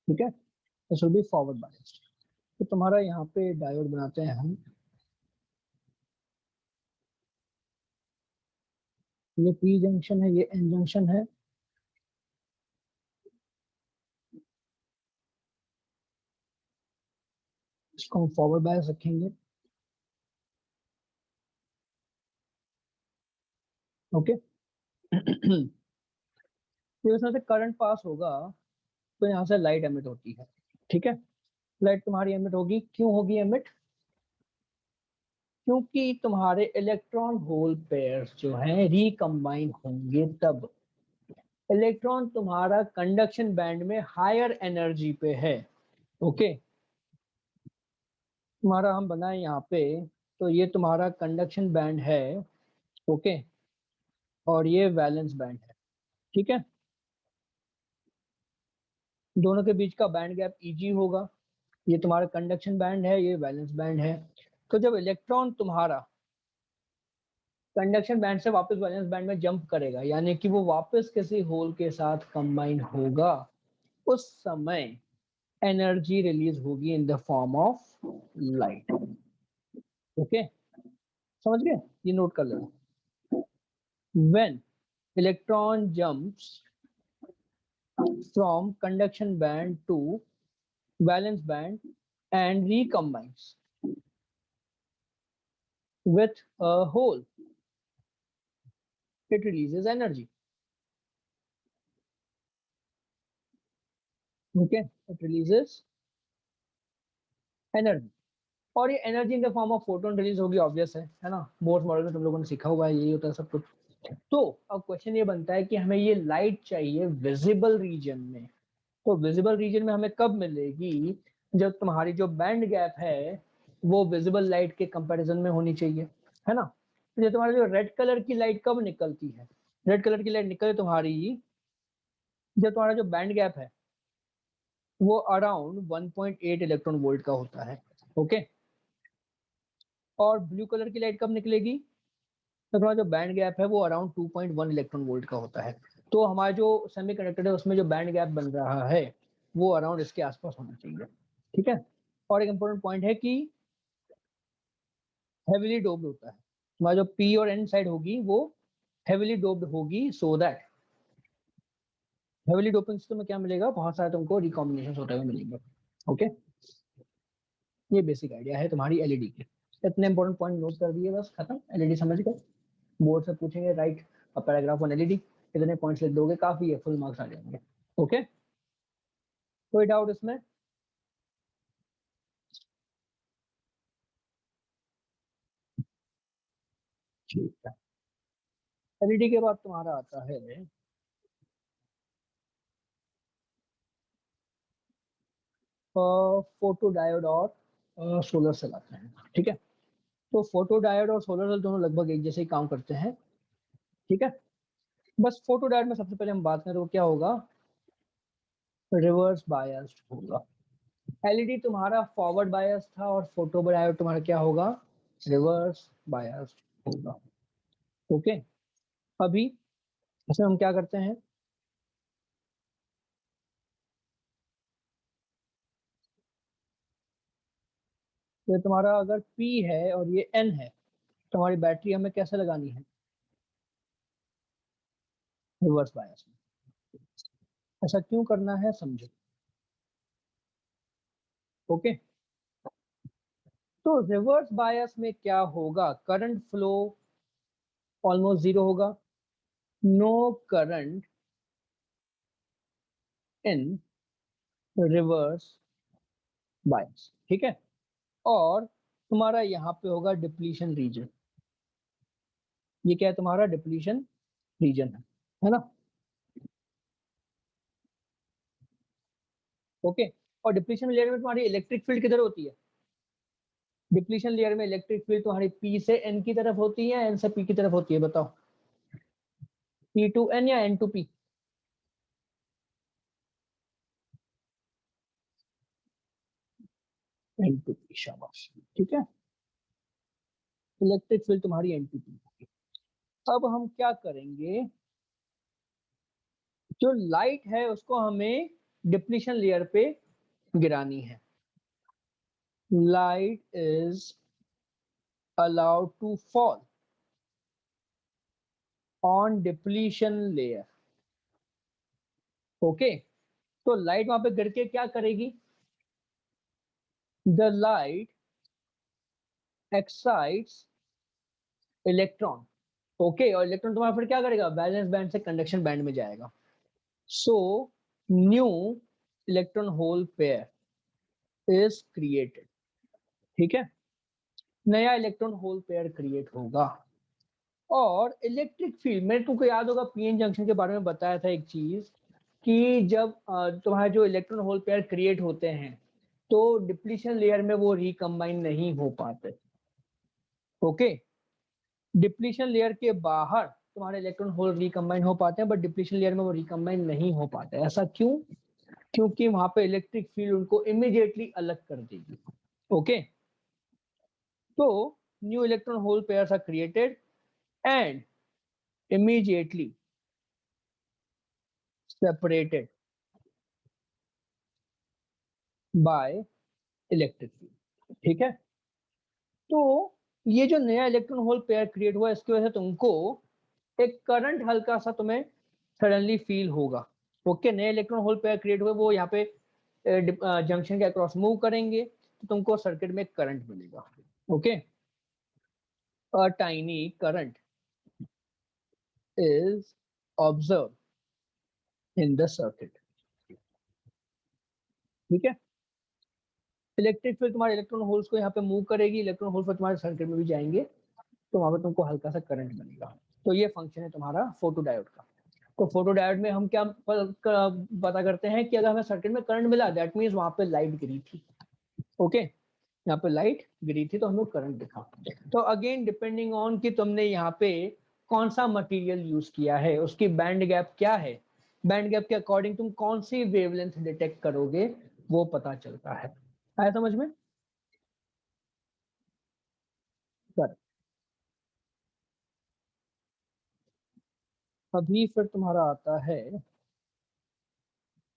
ठीक है, this will B forward biased. तो तुम्हारा यहाँ पे डायोड बनाते हैं हम, ये पी जंक्शन है, ये एन जंक्शन है, इसको हम फॉरवर्ड बायस रखेंगे, ओके। तो इसमें से करंट पास होगा तो यहाँ से लाइट एमिट होती है, ठीक है। लाइट तुम्हारी एमिट होगी, क्यों होगी एमिट? क्योंकि तुम्हारे इलेक्ट्रॉन होल पेयर्स जो हैं रिकम्बाइन होंगे तब। इलेक्ट्रॉन तुम्हारा कंडक्शन बैंड में हायर एनर्जी पे है, ओके। तुम्हारा हम बनाए यहाँ पे, तो ये तुम्हारा कंडक्शन बैंड है, ओके, और ये वैलेंस बैंड है, ठीक है। दोनों के बीच का बैंड गैप Eg होगा। ये तुम्हारा कंडक्शन बैंड है, ये वैलेंस बैंड है। तो जब इलेक्ट्रॉन तुम्हारा कंडक्शन बैंड से वापस वैलेंस बैंड में जंप करेगा, यानी कि वो वापस किसी होल के साथ कंबाइन होगा, उस समय एनर्जी रिलीज होगी in the form of light, okay. समझ गए? ये नोट कर लेना। When electron jumps from conduction band to valence band and recombines with a hole, it releases energy, okay, it releases energy। और ये energy in the form of photon release होगी, obvious है ना, बोर्स मॉडल में तुम लोगों ने सीखा हुआ है, यही होता है सब कुछ। तो अब क्वेश्चन ये बनता है कि हमें ये लाइट चाहिए विजिबल रीजन में। तो विजिबल रीजन में हमें कब मिलेगी? जब तुम्हारी जो बैंड गैप है वो विजिबल लाइट के कंपैरिजन में होनी चाहिए, है ना। तो ये तुम्हारा जो रेड कलर की लाइट कब निकलती है? रेड कलर की लाइट निकले तुम्हारी जब तुम्हारा जो बैंड गैप है वो अराउंड 1.8 इलेक्ट्रॉन वोल्ट का होता है, ओके। और ब्लू कलर की लाइट कब निकलेगी? तो तुम्हारा जो बैंड गैप है वो अराउंड 2.1 इलेक्ट्रॉन वोल्ट का होता है। तो हमारा जो सेमीकंडक्टर है उसमें जो बैंड गैप बन रहा है वो अराउंड इसके आसपास होना चाहिए, ठीक है। और एक इंपॉर्टेंट पॉइंट है कि हेविली डोप्ड होता है, तुम्हारा जो पी और एन साइड होगी वो हेविली डोप्ड होगी, सो दैट हेविली डोपिंग से तुम्हें क्या मिलेगा? बहुत सारे तुमको रिकॉम्बिनेशन होते हुए मिलेंगे, ओके। ये बेसिक आइडिया है तुम्हारी एलईडी के। इतने इंपॉर्टेंट पॉइंट नोट कर दिए, बस खत्म। एलईडी समझ गए? बोर्ड से पूछेंगे right a paragraph on LED, इतने पॉइंट्स लिख दोगे काफी है, फुल मार्क्स आ जाएंगे, ओके। कोई डाउट इसमें? ठीक है। एलईडी के बाद तुम्हारा आता है फोटो डायोड और सोलर सेल आते हैं, ठीक है। तो फोटो डायोड और सोलर सेल दोनों लगभग एक जैसे ही काम करते हैं, ठीक है। बस फोटो डायोड में सबसे पहले हम बात करें तो क्या होगा? रिवर्स बायस्ड होगा। एलईडी तुम्हारा फॉरवर्ड बायस था और फोटो डायोड तुम्हारा क्या होगा? रिवर्स बायस्ड होगा, ओके। अभी इसमें हम क्या करते हैं? ये तुम्हारा अगर P है और ये N है तो हमारी बैटरी हमें कैसे लगानी है? रिवर्स बायस में। ऐसा क्यों करना है समझो, ओके। तो रिवर्स बायस में क्या होगा? करंट फ्लो ऑलमोस्ट जीरो होगा, no current in reverse bias, ठीक है। और तुम्हारा यहाँ पे होगा डिप्लीशन रीजन। ये क्या है? तुम्हारा डिप्लीशन रीजन है ना, ओके। और डिप्लीशन लेयर में तुम्हारी इलेक्ट्रिक फील्ड किधर होती है? डिप्लीशन लेयर में इलेक्ट्रिक फील्ड तुम्हारी पी से एन की तरफ होती है, एन से पी की तरफ होती है, बताओ। पी टू एन या एन टू पी? एनटीपी, शाबाश, ठीक है, इलेक्ट्रिक फील्ड तुम्हारी एनटीपी। अब हम क्या करेंगे, जो लाइट है उसको हमें डिप्लीशन लेयर पे गिरानी है। Light is allowed to fall on depletion layer. Okay, तो लाइट वहां पे गिर के क्या करेगी, the light excites electron. Okay, और इलेक्ट्रॉन तुम्हारा फिर क्या करेगा, वैलेंस बैंड से कंडक्शन बैंड में जाएगा। So new electron hole pair is created. ठीक है, नया इलेक्ट्रॉन होल पेयर क्रिएट होगा। और इलेक्ट्रिक फील्ड, मैंने तुमको याद होगा पीएन जंक्शन के बारे में बताया था एक चीज, कि जब तुम्हारे जो इलेक्ट्रॉन होल पेयर क्रिएट होते हैं तो डिप्लीशन लेयर में वो रिकम्बाइन नहीं हो पाते। ओके, डिप्लीशन लेयर के बाहर तुम्हारे इलेक्ट्रॉन होल रिकम्बाइन हो पाते हैं, बट डिप्लीशन लेयर में वो रिकम्बाइन नहीं हो पाते। ऐसा क्यों, क्योंकि वहां पे इलेक्ट्रिक फील्ड उनको इमीडिएटली अलग कर देगी। ओके, तो new electron hole pairs are created and immediately separated by electric field। ठीक है, तो ये जो नया इलेक्ट्रॉन होल पेयर क्रिएट हुआ, इसकी वजह से तुमको एक करंट हल्का सा तुम्हें सडनली फील होगा। ओके, नए इलेक्ट्रॉन होल पेयर क्रिएट हुए, वो यहाँ पे जंक्शन के अक्रॉस मूव करेंगे तो तुमको सर्किट में करंट मिलेगा। Okay, a tiny current is observe in the circuit. ठीक है, इलेक्ट्रिक फील्ड तुम्हारे इलेक्ट्रॉन होल्स को यहाँ पे मूव करेगी, इलेक्ट्रॉन होल्स पर तुम्हारे सर्किट में भी जाएंगे, तो वहां पे तुमको हल्का सा करंट मिलेगा। तो ये फंक्शन है तुम्हारा फोटो डायोड का। तो फोटो डायोड में हम क्या पता करते हैं कि अगर हमें सर्किट में करंट मिला, दैट मीन्स वहां पे लाइट गिरी थी। ओके, यहाँ पे लाइट गिरी थी तो हमें करंट दिखा। तो अगेन डिपेंडिंग ऑन कि तुमने यहाँ पे कौन सा मटेरियल यूज किया है, उसकी बैंड गैप क्या है, बैंड गैप के अकॉर्डिंग तुम कौन सी वेवलेंथ डिटेक्ट करोगे वो पता चलता है। आया समझ में? कर अभी फिर तुम्हारा आता है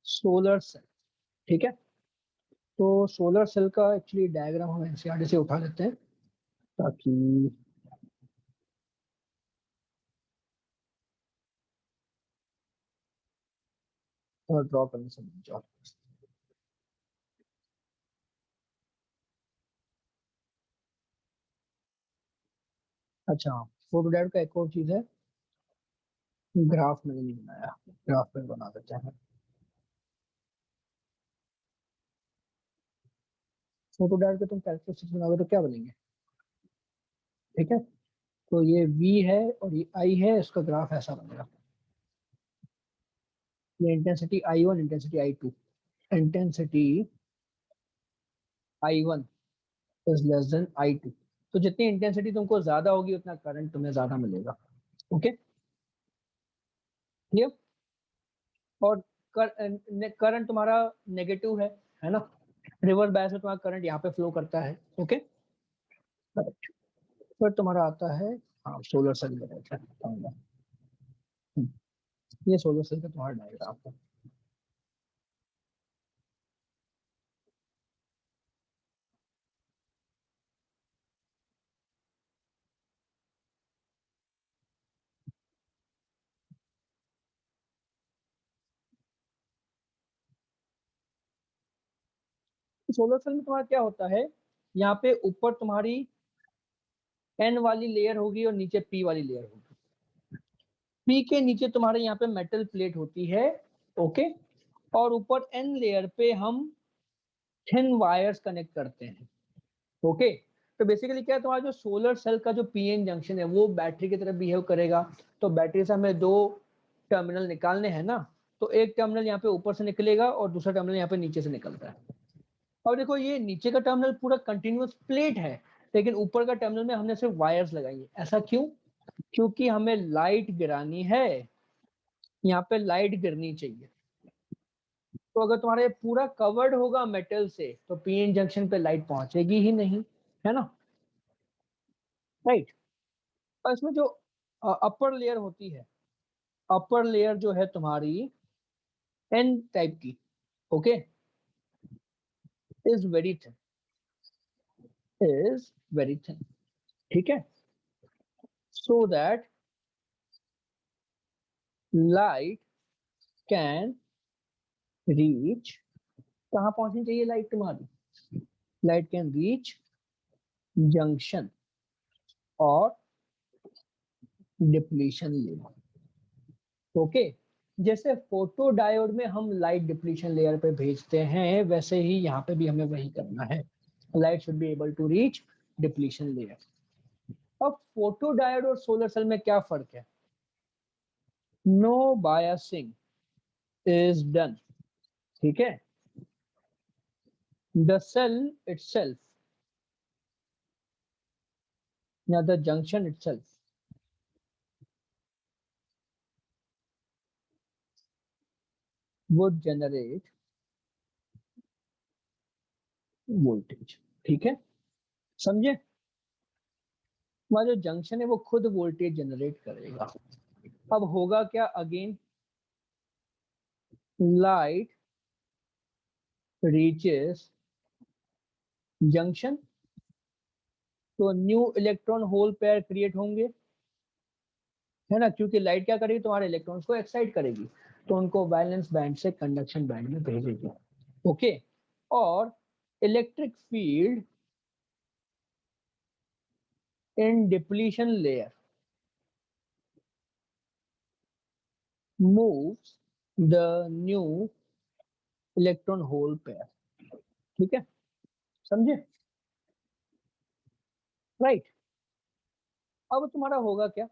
सोलर सेल। ठीक है, तो सोलर सेल का एक्चुअली डायग्राम हम एनसीईआरटी से उठा लेते हैं ताकि थोड़ा ड्रॉ करने से बच जाओ। अच्छा, फोटो डायोड का एक और चीज है, ग्राफ मैंने नहीं बनाया, ग्राफ में बना देते हैं। फोटो डायोड के तुम कैरेक्टरिस्टिक्स बनाओगे तो क्या बनेंगे? ठीक है, तो ये V है और ये I है, इसका ग्राफ ऐसा बनेगा। ये intensity I1, intensity I2, intensity I1 is less than I2। तो जितनी इंटेंसिटी तुमको ज्यादा होगी उतना करंट तुम्हें ज्यादा मिलेगा। Okay, clear? और करंट तुम्हारा नेगेटिव है ना, रिवर्स बायस में तुम्हारा करंट यहाँ पे फ्लो करता है। ओके, फिर तुम्हारा आता है, हाँ सोलर सेल में रहता है। ये सोलर सेल का तुम्हारा डायग्राम है। सोलर सेल में तुम्हारा क्या होता है, यहाँ पे ऊपर तुम्हारी एन वाली लेयर होगी और नीचे पी वाली लेयर होगी। पी के नीचे तुम्हारे यहाँ पे मेटल प्लेट होती है। ओके, और ऊपर एन लेयर पे हम थिन वायर्स कनेक्ट करते हैं। ओके, तो बेसिकली क्या है, तुम्हारा जो सोलर सेल का जो पीएन जंक्शन है वो बैटरी की तरह बिहेव करेगा। तो बैटरी से हमें दो टर्मिनल निकालने हैं ना, तो एक टर्मिनल यहाँ पे ऊपर से निकलेगा और दूसरा टर्मिनल यहाँ पे नीचे से निकलता है। और देखो ये नीचे का टर्मिनल पूरा कंटिन्यूअस प्लेट है, लेकिन ऊपर का टर्मिनल में हमने सिर्फ वायर्स लगाई है। ऐसा क्यों? क्योंकि हमें लाइट गिरानी है, यहाँ पे लाइट गिरनी चाहिए। तो अगर तुम्हारा ये पूरा कवर्ड होगा मेटल से तो पीएन जंक्शन पे लाइट पहुंचेगी ही नहीं, है ना, राइट। और इसमें जो अपर लेयर होती है, अपर लेयर जो है तुम्हारी एन टाइप की, okay, is very thin, is very thin, ठीक है, so that light can reach, कहाँ पहुंचनी चाहिए लाइट तुम्हारी, लाइट कैन रीच जंक्शन और डिप्लीशन लेयर, ओके। जैसे फोटो डायोड में हम लाइट डिप्लीशन लेयर पे भेजते हैं, वैसे ही यहाँ पे भी हमें वही करना है, light should be able to reach depletion layer. अब फोटो डायोड और सोलर सेल में क्या फर्क है, नो बायसिंग इज डन, ठीक है, द सेल इटसेल्फ या the junction itself would generate voltage, ठीक है, समझे, हमारा जो जंक्शन है वो खुद वोल्टेज जनरेट करेगा। अब होगा क्या, अगेन लाइट रीचेस जंक्शन, तो new electron hole pair create होंगे, है ना, क्योंकि लाइट क्या करेगी, तुम्हारे इलेक्ट्रॉन्स को एक्साइट करेगी, तो उनको वैलेंस बैंड से कंडक्शन बैंड में भेजेगी, ओके। और electric field in depletion layer moves the new electron hole pair, ठीक है, समझे, राइट। अब तुम्हारा होगा क्या,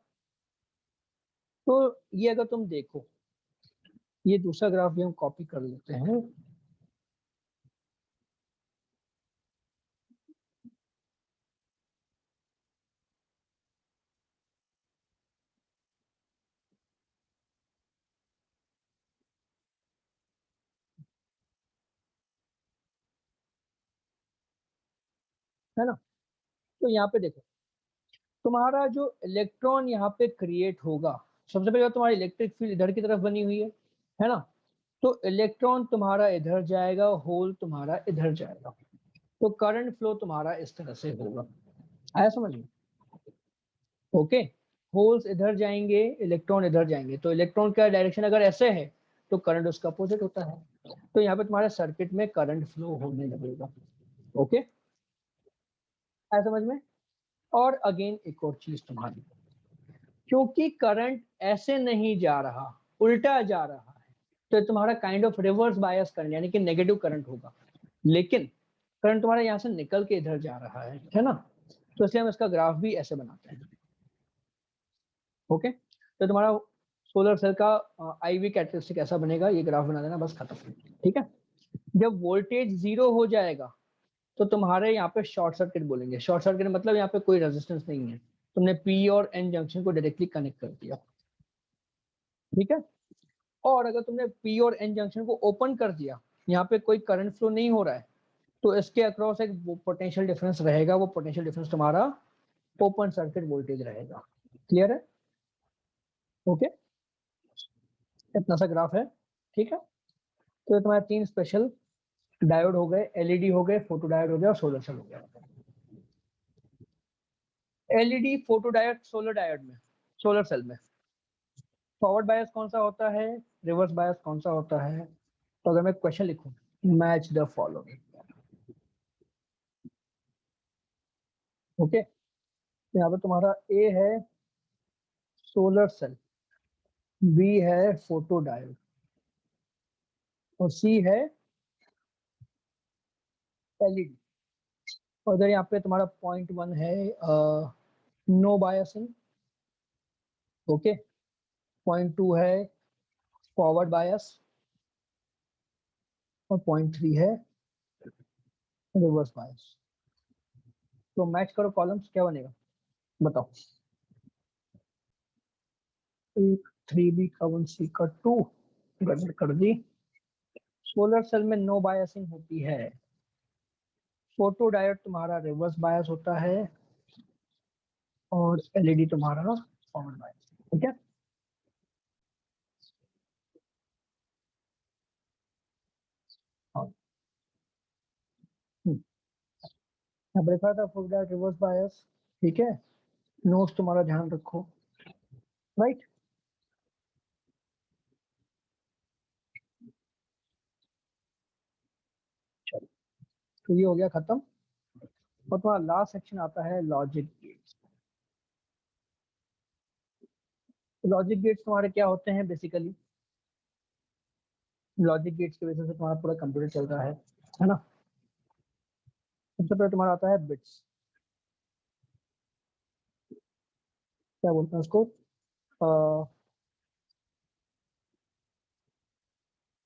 तो ये अगर तुम देखो, ये दूसरा ग्राफ भी हम कॉपी कर लेते हैं, है ना, तो यहाँ पे देखो, तुम्हारा जो इलेक्ट्रॉन यहाँ पे क्रिएट होगा, सबसे पहले तुम्हारी इलेक्ट्रिक फील्ड इधर की तरफ बनी हुई है ना, तो इलेक्ट्रॉन तुम्हारा इधर जाएगा, होल तुम्हारा इधर जाएगा, तो करंट फ्लो तुम्हारा इस तरह से होगा, आया समझ में, ओके। होल्स इधर जाएंगे, इलेक्ट्रॉन इधर जाएंगे, तो इलेक्ट्रॉन का डायरेक्शन अगर ऐसे है तो करंट उसका अपोजिट होता है, तो यहाँ पे तुम्हारे सर्किट में करंट फ्लो होने लगेगा, ओके, आया समझ में। और अगेन एक और चीज तुम्हारी, क्योंकि करंट ऐसे नहीं जा रहा, उल्टा जा रहा है, तो तुम्हारा kind of reverse bias current यानी कि नेगेटिव करंट होगा, लेकिन करंट तुम्हारा यहाँ से निकल के इधर जा रहा है ना, तो इसलिए हम इसका ग्राफ भी ऐसे बनाते हैं, ओके। तो तुम्हारा सोलर सेल का आईवी कैरेक्टरिस्टिक ऐसा बनेगा, ये ग्राफ बना देना, बस खत्म, ठीक है। जब वोल्टेज जीरो हो जाएगा तो तुम्हारे यहाँ पे शॉर्ट सर्किट बोलेंगे, शॉर्ट सर्किट मतलब यहाँ पे कोई रेजिस्टेंस नहीं है, तुमने पी और एन जंक्शन को डायरेक्टली कनेक्ट कर दिया, ठीक है। और अगर तुमने पी और एन जंक्शन को ओपन कर दिया, यहाँ पे कोई करंट फ्लो नहीं हो रहा है, तो इसके अक्रॉस एक पोटेंशियल डिफरेंस रहेगा, वो पोटेंशियल डिफरेंस तुम्हारा ओपन सर्किट वोल्टेज रहेगा, क्लियर है, ओके, इतना सा ग्राफ है, ठीक है। तो तुम्हारे तीन स्पेशल डायोड हो गए, एलईडी हो गए, फोटो डायोड हो गया और सोलर सेल हो गया। LED, photo diode, solar diode में, सोलर सेल में फॉरवर्ड बायस कौन सा होता है, रिवर्स बायस कौन सा होता है, तो अगर मैं क्वेश्चन लिखूं, मैच द फॉलोइंग, ओके, यहाँ पे तुम्हारा ए है सोलर सेल, बी है फोटो डायोड और सी है एलईडी, और इधर यहाँ पे तुम्हारा पॉइंट वन है no biasing, okay, point two है फॉरवर्ड बायस और पॉइंट थ्री है रिवर्स बायस। तो मैच करो कॉलम्स, क्या बनेगा बताओ, एक थ्री बी का वन सी का टू, गड़बड़ कर दी, सोलर सेल में नो बायसिंग होती है। फोटो डायोड तुम्हारा रिवर्स बायस होता है और एलईडी तुम्हारा फॉरवर्ड बायस। ठीक है, हाँ। अब देखा था फोटो डायोड रिवर्स बायस। ठीक है, नोट्स तुम्हारा ध्यान रखो। राइट, चलो, तो ये हो गया खत्म। और तुम्हारा लास्ट सेक्शन आता है लॉजिक गेट्स। लॉजिक गेट्स तुम्हारे क्या होते हैं बेसिकली? लॉजिक गेट्स की वजह से तुम्हारा पूरा कंप्यूटर चल रहा है ना। सबसे पहले तुम्हारा आता है बिट्स। क्या बोलते हैं उसको?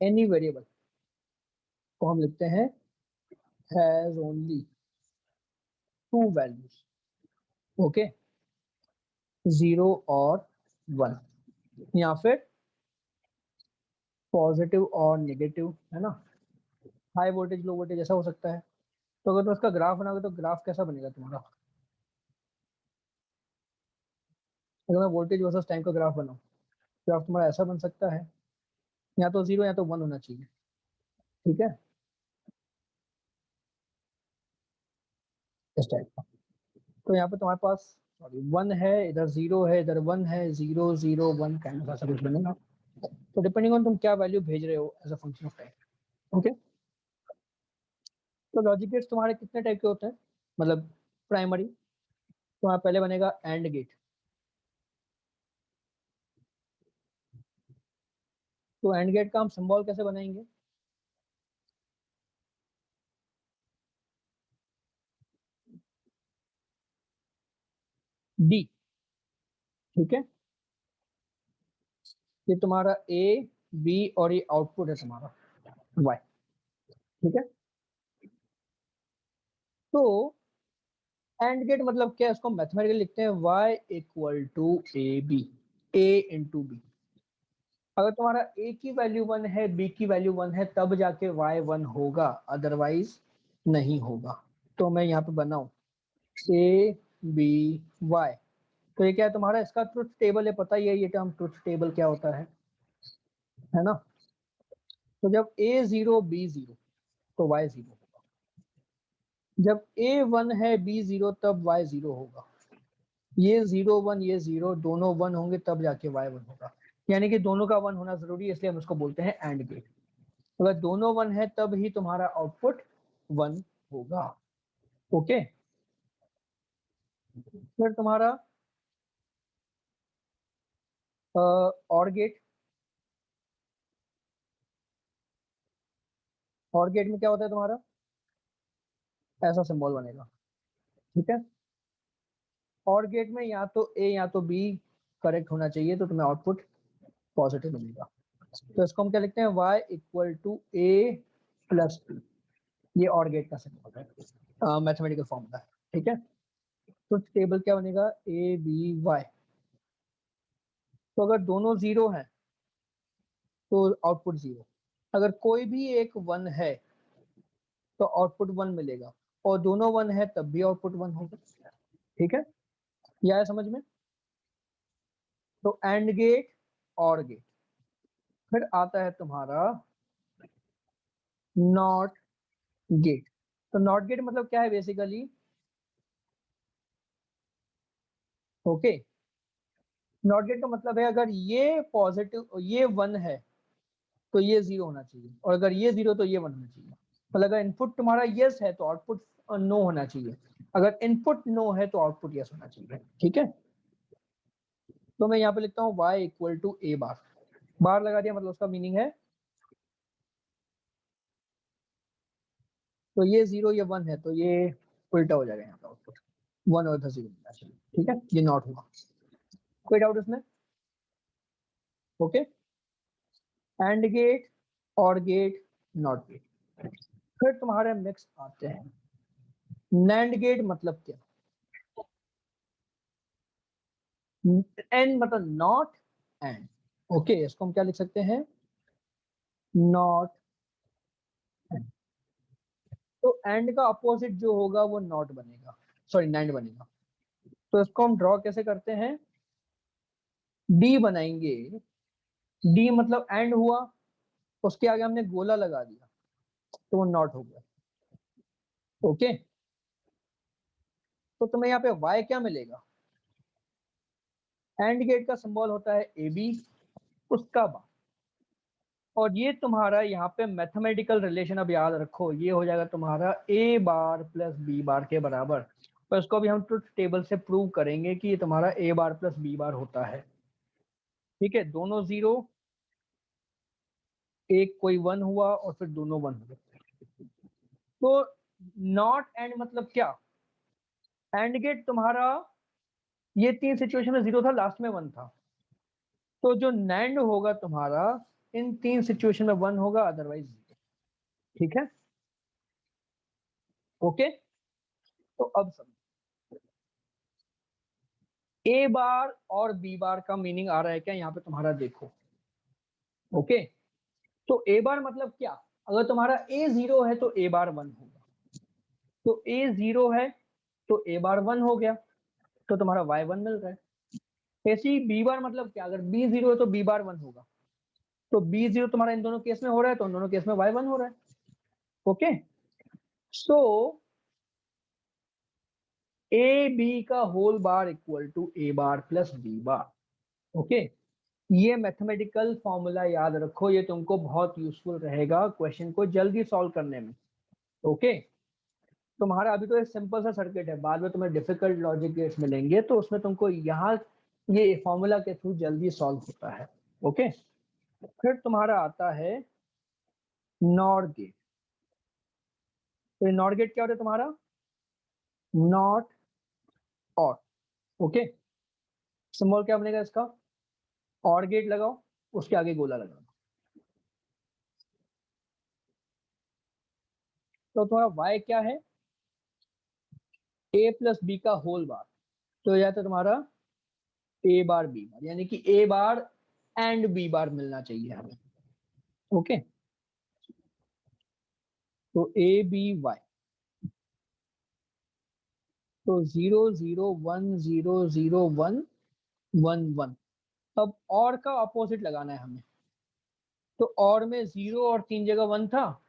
एनी वेरिएबल को हम लिखते हैं has only to values. Okay, zero और वन, या फिर पॉजिटिव और नेगेटिव, है ना। हाई वोल्टेज लो वोल्टेज ऐसा हो सकता है। तो अगर तुम उसका ग्राफ बनाओगे तो ग्राफ कैसा बनेगा तुम्हारा? अगर मैं वोल्टेज वर्सेस टाइम का ग्राफ बनाऊं, ग्राफ तुम्हारा ऐसा बन सकता है, या तो जीरो या तो वन होना चाहिए। ठीक है, इस टाइप का। तो यहाँ पे तुम्हारे पास सॉरी वन है, इधर जीरो है, इधर वन है, zero zero one kind of ऐसा कुछ बनेगा। तो डिपेंडिंग ऑन तुम क्या वैल्यू भेज रहे हो as a function of time. Okay, तो लॉजिक गेट्स तुम्हारे कितने टाइप के होते हैं, मतलब प्राइमरी? तुम्हारा पहले बनेगा एंड गेट। तो एंड गेट का हम सिंबल कैसे बनाएंगे? डी। ठीक है, ये तुम्हारा ए बी और ये आउटपुट है तुम्हारा वाई। ठीक है, तो एंड गेट मतलब क्या है, उसको मैथमेटिकली लिखते हैं y equal to A B, A into B. अगर तुम्हारा a की वैल्यू वन है, b की वैल्यू वन है, तब जाके y वन होगा, अदरवाइज नहीं होगा। तो मैं यहाँ पे बनाऊं ए बी वाई, तो ये क्या है तुम्हारा, इसका ट्रुथ टेबल है, पता ही है ये टर्म ट्रुथ टेबल क्या होता है ना। तो जब a जीरो बी जीरो तो y जीरो होगा, जब a वन है b जीरो तब y जीरो होगा, ये जीरो वन ये जीरो दोनों वन होंगे तब जाके y वन होगा। यानी कि दोनों का वन होना जरूरी है, इसलिए हम उसको बोलते हैं एंड गेट। अगर दोनों वन है तब ही तुम्हारा आउटपुट वन होगा। ओके, फिर तुम्हारा और गेट। और गेट में क्या होता है तुम्हारा, ऐसा सिंबल बनेगा। ठीक है, और गेट में या तो ए या तो बी करेक्ट होना चाहिए, तो तुम्हें आउटपुट पॉजिटिव मिलेगा। तो इसको हम क्या लिखते हैं, y equal to A plus B. ये और गेट का सिंबल है, मैथमेटिकल फॉर्मूला है। ठीक है, तो टेबल क्या बनेगा, ए बी वाई। तो अगर दोनों जीरो हैं तो आउटपुट जीरो, अगर कोई भी एक वन है तो आउटपुट वन मिलेगा, और दोनों वन है तब भी आउटपुट वन होगा। ठीक है, यह है समझ में। तो एंड गेट और गेट। फिर आता है तुम्हारा नॉट गेट। तो नॉट गेट मतलब क्या है बेसिकली? ओके, नॉट गेट का मतलब है अगर ये पॉजिटिव ये वन है तो ये जीरो होना चाहिए, और अगर ये जीरो तो ये वन होना चाहिए। मतलब अगर इनपुट तुम्हारा यस है तो आउटपुट नो होना चाहिए, अगर इनपुट नो है तो आउटपुट यस होना चाहिए। ठीक है, तो मैं यहाँ पे लिखता हूँ y इक्वल टू ए बार। बार लगा दिया मतलब उसका मीनिंग है, तो ये जीरो ये वन है तो ये उल्टा हो जाएगा यहाँ पे आउटपुट, वन और जीरो होना चाहिए। ठीक है, ये नॉट हुआ। कोई डाउट इसमें? ओके, एंड गेट और गेट नॉट गेट। फिर तुम्हारे मिक्स आते हैं नैंड गेट। मतलब क्या, एन मतलब नॉट एंड। ओके, इसको हम क्या लिख सकते हैं, नॉट तो एंड का अपोजिट जो होगा वो नॉट बनेगा, सॉरी नैंड बनेगा। तो इसको हम ड्रॉ कैसे करते हैं, डी बनाएंगे, डी मतलब एंड हुआ, उसके आगे हमने गोला लगा दिया तो वो नॉट हो गया। ओके, तो तुम्हें यहाँ पे y क्या मिलेगा, एंड गेट का सिंबल होता है ए बी, उसका बार, और ये तुम्हारा यहाँ पे मैथमेटिकल रिलेशन अब याद रखो, ये हो जाएगा तुम्हारा a बार प्लस b बार के बराबर। पर इसको भी हम ट्रुथ टेबल से प्रूव करेंगे कि ये तुम्हारा a बार प्लस b बार होता है। ठीक है, दोनों जीरो, एक कोई वन हुआ और फिर दोनों वन हुए। तो नॉट एंड मतलब क्या, एंड गेट तुम्हारा ये तीन सिचुएशन में जीरो था, लास्ट में वन था, तो जो नैंड होगा तुम्हारा इन तीन सिचुएशन में वन होगा, अदरवाइज जीरो। ठीक है, ओके। तो अब समझो, ए बार और बी बार का मीनिंग आ रहा है क्या यहाँ पे तुम्हारा, देखो। ओके, तो ए बार मतलब क्या, अगर तुम्हारा ए जीरो है तो ए बार वन होगा, तो ए जीरो है तो ए बार वन हो गया, तो तुम्हारा वाई वन मिल रहा है। ऐसे ही बी बार मतलब क्या, अगर बी जीरो है तो बी बार वन होगा, तो बी जीरो तुम्हारा इन दोनों केस में हो रहा है तो इन दोनों केस में वाई वन हो रहा है। ओके, सो ए बी का whole bar equal to A bar plus B bar. Okay, ये मैथमेटिकल फॉर्मूला याद रखो, ये तुमको बहुत यूजफुल रहेगा क्वेश्चन को जल्दी सॉल्व करने में। ओके, तुम्हारा अभी तो एक सिंपल सा सर्किट है, बाद में तुम्हें डिफिकल्ट लॉजिक गेट्स मिलेंगे तो उसमें तुमको यहाँ ये फॉर्मूला के थ्रू जल्दी सॉल्व होता है। ओके, फिर तुम्हारा आता है नॉर गेट। तो नॉर गेट क्या होता है तुम्हारा, नॉट और। ओके, सिंबल क्या बनेगा इसका, और गेट लगाओ, उसके आगे गोला लगाओ, तो तुम्हारा y क्या है, a प्लस बी का होल बार, तो यह तो तुम्हारा a बार b बार, यानी कि a बार एंड b बार मिलना चाहिए हमें। ओके, तो a b y, तो 0 0 1 0 0 1 1 1। अब और का अपोजिट लगाना है हमें, तो और में जीरो और तीन जगह वन था,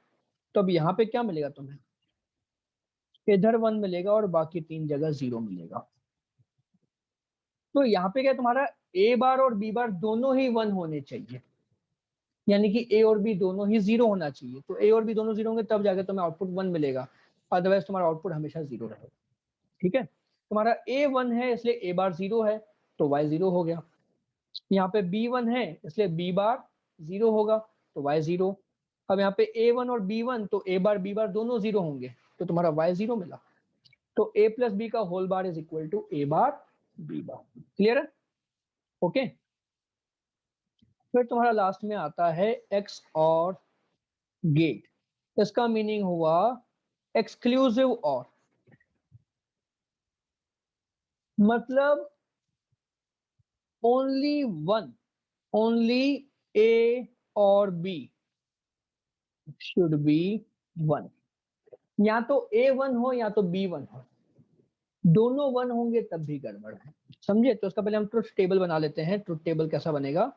तो अब यहाँ पे क्या मिलेगा तुम्हें, इधर वन मिलेगा और बाकी तीन जगह जीरो मिलेगा। तो यहाँ पे क्या तुम्हारा ए बार और बी बार दोनों ही वन होने चाहिए, यानी कि ए और बी दोनों ही जीरो होना चाहिए, तो ए और बी दोनों जीरो होंगे तब जाके तुम्हें आउटपुट वन मिलेगा, अदरवाइज तुम्हारा आउटपुट हमेशा जीरो रहेगा। ठीक है, तुम्हारा ए वन है इसलिए ए बार जीरो है, तो वाई जीरो हो गया। यहाँ पे बी वन है इसलिए बी बार जीरो होगा, तो वाई जीरो। अब यहाँ पे ए वन और बी वन, तो ए बार बी बार दोनों जीरो होंगे, तो तुम्हारा वाई जीरो मिला। तो ए प्लस बी का whole bar is equal to A bar B bar. Clear है, ओके। फिर तुम्हारा लास्ट में आता है एक्स और गेट, इसका मीनिंग हुआ एक्सक्लूसिव और, मतलब ओनली वन, ओनली ए और बी शुड बी वन, या तो ए वन हो या तो बी वन हो, दोनों वन होंगे तब भी गड़बड़ है। समझे, तो उसका पहले हम ट्रुथ टेबल बना लेते हैं। ट्रुथ टेबल कैसा बनेगा,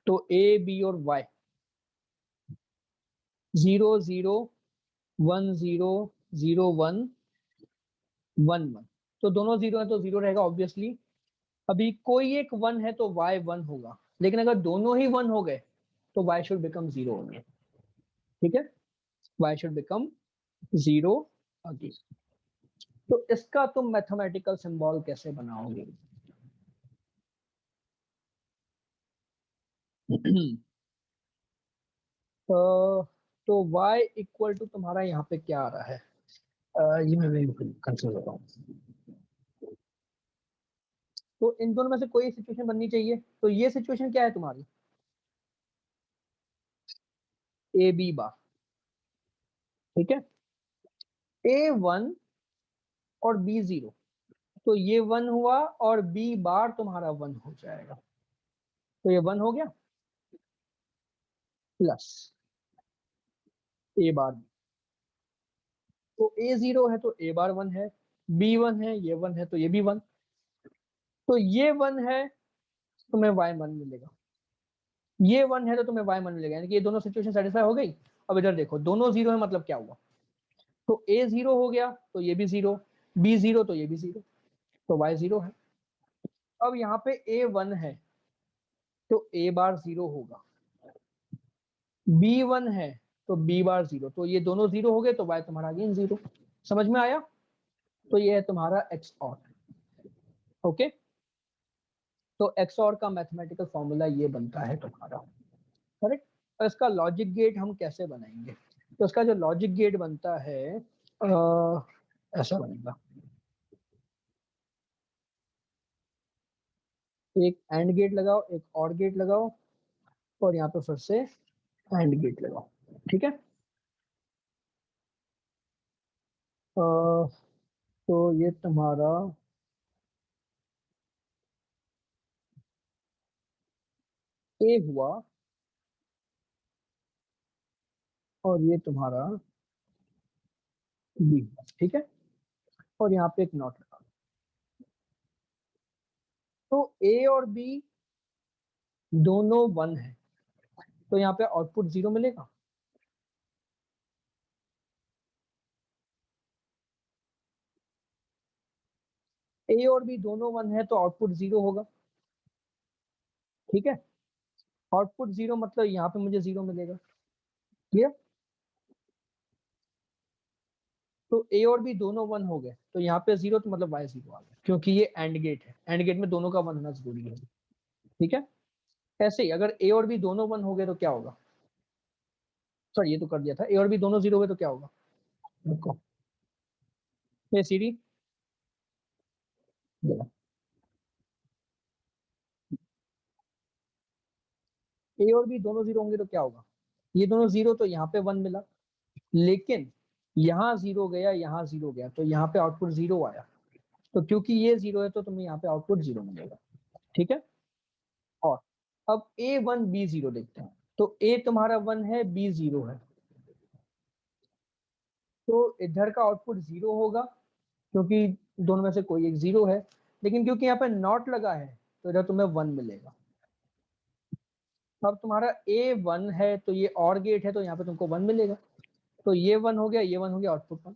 तो ए बी और वाई 0 0 1 0 0 1 1 1, तो दोनों जीरो है तो जीरो रहेगा ऑब्वियसली। अभी कोई एक वन है तो वाई वन होगा, लेकिन अगर दोनों ही वन हो गए तो वाई शुड बिकम जीरो होंगे। ठीक है, why should become zero again. तो इसका तुम मैथमेटिकल सिंबल कैसे बनाओगे तो y इक्वल टू तुम्हारा यहाँ पे क्या आ रहा है, ये मैं कंफ्यूज हो रहा हूँ। तो इन दोनों में से कोई सिचुएशन बननी चाहिए, तो ये सिचुएशन क्या है तुम्हारी, ए बी बार। ठीक है, ए वन और बी जीरो, तो ये वन हुआ और बी बार तुम्हारा वन हो जाएगा, तो ये वन हो गया प्लस ए बार, तो ए 0 है तो ए बार 1 है, बी 1 है, ये 1 है तो ये भी 1, तो ये 1 है तो तुम्हें y 1 मिलेगा, ये 1 है तो तुम्हें y 1 मिलेगा, यानी कि ये दोनों सिचुएशन सेटिस्फाई हो गई। अब इधर देखो दोनों 0 है, मतलब क्या हुआ, तो a 0 हो गया तो ये भी 0, b 0 तो ये भी 0, तो y 0 है। अब यहाँ पे a 1 है तो a बार 0 होगा, b 1 है तो b बार 0, तो ये दोनों 0 हो गए तो y तुम्हारा अगेन 0। समझ में आया? तो ये है तुम्हारा एक्स और। ओके, तो एक्स और का मैथमेटिकल फॉर्मूला ये बनता है तुम्हारा, करेक्ट। और इसका लॉजिक गेट हम कैसे बनाएंगे, तो इसका जो लॉजिक गेट बनता है ऐसा बनेगा, एक एंड गेट लगाओ, एक और गेट लगाओ, और यहाँ पे फिर से एंड गेट लगाओ, ठीक है। तो ये तुम्हारा ए हुआ और ये तुम्हारा बी हुआ, ठीक है, और यहाँ पे एक नॉट लगा, तो ए और बी दोनों 1 है, तो यहाँ पे आउटपुट 0 मिलेगा। ए और बी दोनों 1 है तो आउटपुट 0 होगा, ठीक है। आउटपुट 0 मतलब यहाँ पे मुझे 0 मिलेगा, क्लियर। तो ए और बी दोनों 1 हो गए तो यहाँ पे 0, तो मतलब y 0 आ गया, क्योंकि ये एंड गेट है, एंड गेट में दोनों का 1 होना जरूरी है, ठीक है। ऐसे ही अगर ए और बी दोनों 1 हो गए तो क्या होगा, सॉरी ये तो कर दिया था, ए और बी दोनों 0 हो गए तो क्या होगा, देखो ये सीरी, ए और बी दोनों 0 होंगे तो क्या होगा, ये दोनों 0 तो यहाँ पे 1 मिला, लेकिन यहाँ 0 गया, यहाँ 0 गया, तो यहाँ पे आउटपुट 0 आया, तो क्योंकि ये 0 है तो तुम्हें यहाँ पे आउटपुट 0 मिलेगा, ठीक है। और अब ए 1 बी 0 देखते हैं, तो ए तुम्हारा 1 है, बी 0 है, तो इधर का आउटपुट 0 होगा, क्योंकि दोनों में से कोई एक 0 है, लेकिन क्योंकि यहाँ पे नॉट लगा है तो इधर तुम्हें 1 मिलेगा। अब तुम्हारा ए 1 है तो ये और गेट है तो यहाँ पे तुमको 1 मिलेगा, तो ये 1 हो गया, ये 1 हो गया, आउटपुट 1।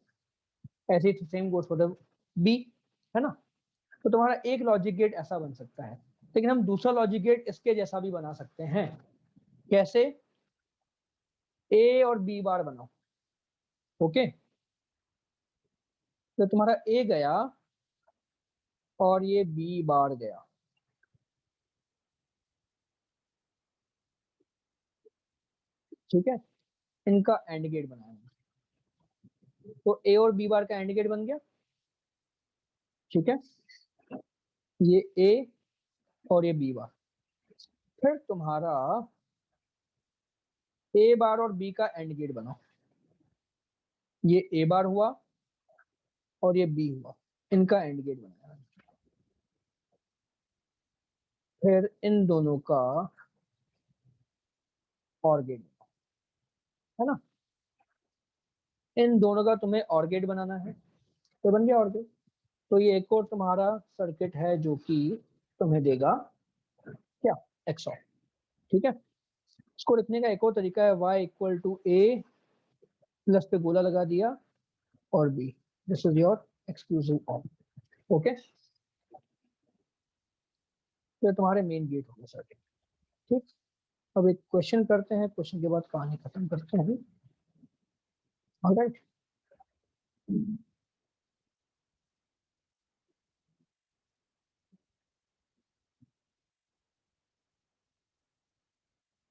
ऐसे ही same goes for the B, है ना। तो तुम्हारा एक लॉजिक गेट ऐसा बन सकता है, लेकिन हम दूसरा लॉजिक गेट इसके जैसा भी बना सकते हैं, कैसे, ए और बी बार बनाओ, ओके। तो तुम्हारा ए गया और ये बी बार गया, ठीक है, इनका एंड गेट बनाएंगे, तो ए और बी बार का एंड गेट बन गया, ठीक है, ये ए और ये बी बार। फिर तुम्हारा ए बार और बी का एंड गेट बनाओ, ये ए बार हुआ और ये बी हुआ, इनका एंड गेट बनाया, फिर इन दोनों का और गेट, है ना, इन दोनों का तुम्हें और गेट बनाना है, तो बन गया और गेट। तो ये एक और तुम्हारा सर्किट है जो कि तुम्हें देगा क्या, एक्स ऑर, ठीक है। इसको लिखने का एक और तरीका है, y equal to A plus पे गोला लगा दिया और B, this is your exclusive or, okay. तो तुम्हारे मेन गेट हो गए सर्किट, ठीक। अब एक क्वेश्चन करते हैं, क्वेश्चन के बाद कहानी खत्म करते हैं, ऑलराइट।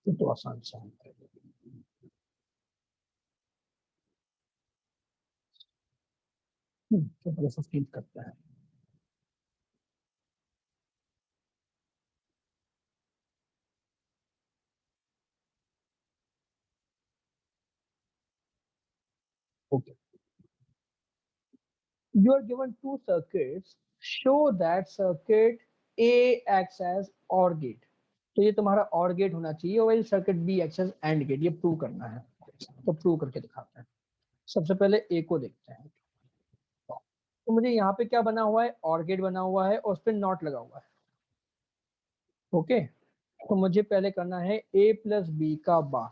तो आसान सा है। तो पहले 15 करते हैं, okay. You are given two circuits. Show that circuit A acts as OR gate. तो ये तुम्हारा OR गेट होना चाहिए, और circuit B acts as AND gate, ये प्रूव करना है, तो प्रूव करके दिखाते हैं। सबसे पहले ए को देखते हैं। तो मुझे यहाँ पे क्या बना हुआ है, और गेट बना हुआ है और उस पर नॉट लगा हुआ है। ओके, तो मुझे पहले करना है ए प्लस बी का बार।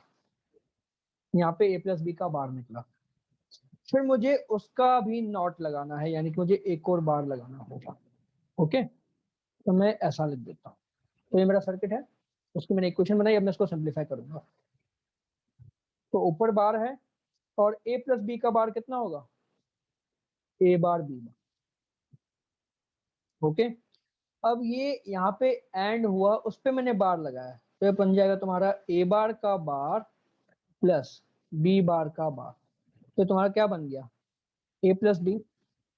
यहाँ पे ए प्लस बी का बार निकला, फिर मुझे उसका भी नॉट लगाना है, यानी कि मुझे एक और बार लगाना होगा। ओके, तो मैं ऐसा लिख देता हूँ। तो ये मेरा सर्किट है, उसकी मैंने इक्वेशन बनाई, अब मैं इसको सिंप्लीफाई करूंगा। तो ऊपर बार है और ए प्लस बी का बार कितना होगा, ए बार बी बार। ओके, अब ये यहाँ पे एंड हुआ, उस पे मैंने बार लगाया, तो ये बन जाएगा तुम्हारा ए बार का बार प्लस बी बार का बार। तो तुम्हारा क्या बन गया, ए प्लस बी।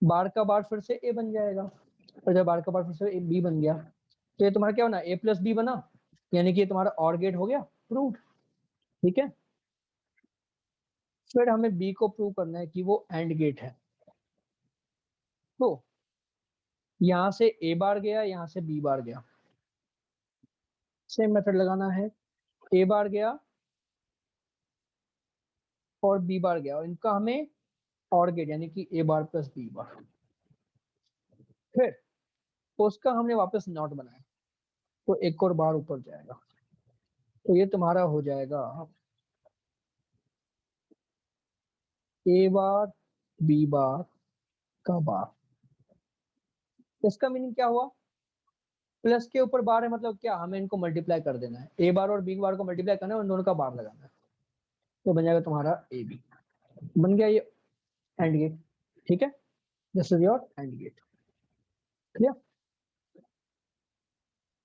बार का बार फिर से ए बन जाएगा, और जब बार का बार फिर से बी बन गया, तो ये तुम्हारा क्या बना, ए प्लस बी बना, यानी कि ये तुम्हारा और गेट हो गया प्रूव। ठीक है, फिर हमें बी को प्रूव करना है कि वो एंड गेट है। तो यहाँ से ए बार गया, यहाँ से बी बार गया, सेम मेथड लगाना है। ए बार गया और बी बार गया, और इनका हमें और गेट, यानी कि ए बार प्लस बी बार। फिर उसका हमने वापस नॉट बनाया, तो एक और बार ऊपर जाएगा, तो ये तुम्हारा हो जाएगा ए बार बी बार का बार। इसका मीनिंग क्या हुआ, प्लस के ऊपर बार है, मतलब क्या, हमें इनको मल्टीप्लाई कर देना है, ए बार और बी बार को मल्टीप्लाई करना है, उन दोनों का बार लगाना है, तो बन जाएगा तुम्हारा ए बी। बन गया ये एंड गेट। ठीक है, this is your and gate. Clear.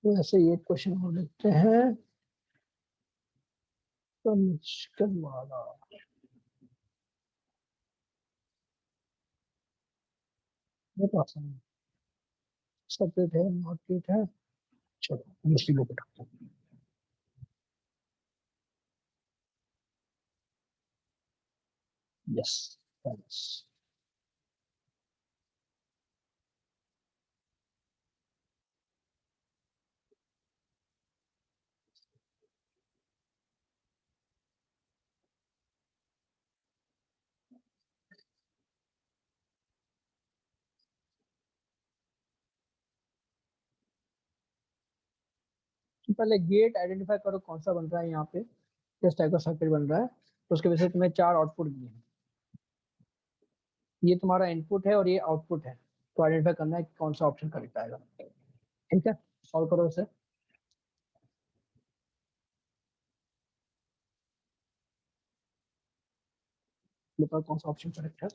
तो ऐसे ये क्वेश्चन हो लेते हैं, तो मुश्किल वाला ये तो आसान है, सर्किट है, नॉट गेट है। चलो दूसरी बुक उठाते हैं। Yes, yes. पहले गेट आइडेंटिफाई करो, कौन सा बन रहा है यहाँ पे, किस टाइप का सर्किट बन रहा है। तो उसके वजह से तुम्हें चार आउटपुट दिए हैं, ये तुम्हारा इनपुट है और ये आउटपुट है, तो आइडेंटिफाई करना है कि कौन सा ऑप्शन करेक्ट आएगा। ठीक है, सॉल्व करो इसे। बताओ कौन सा ऑप्शन करेक्ट है।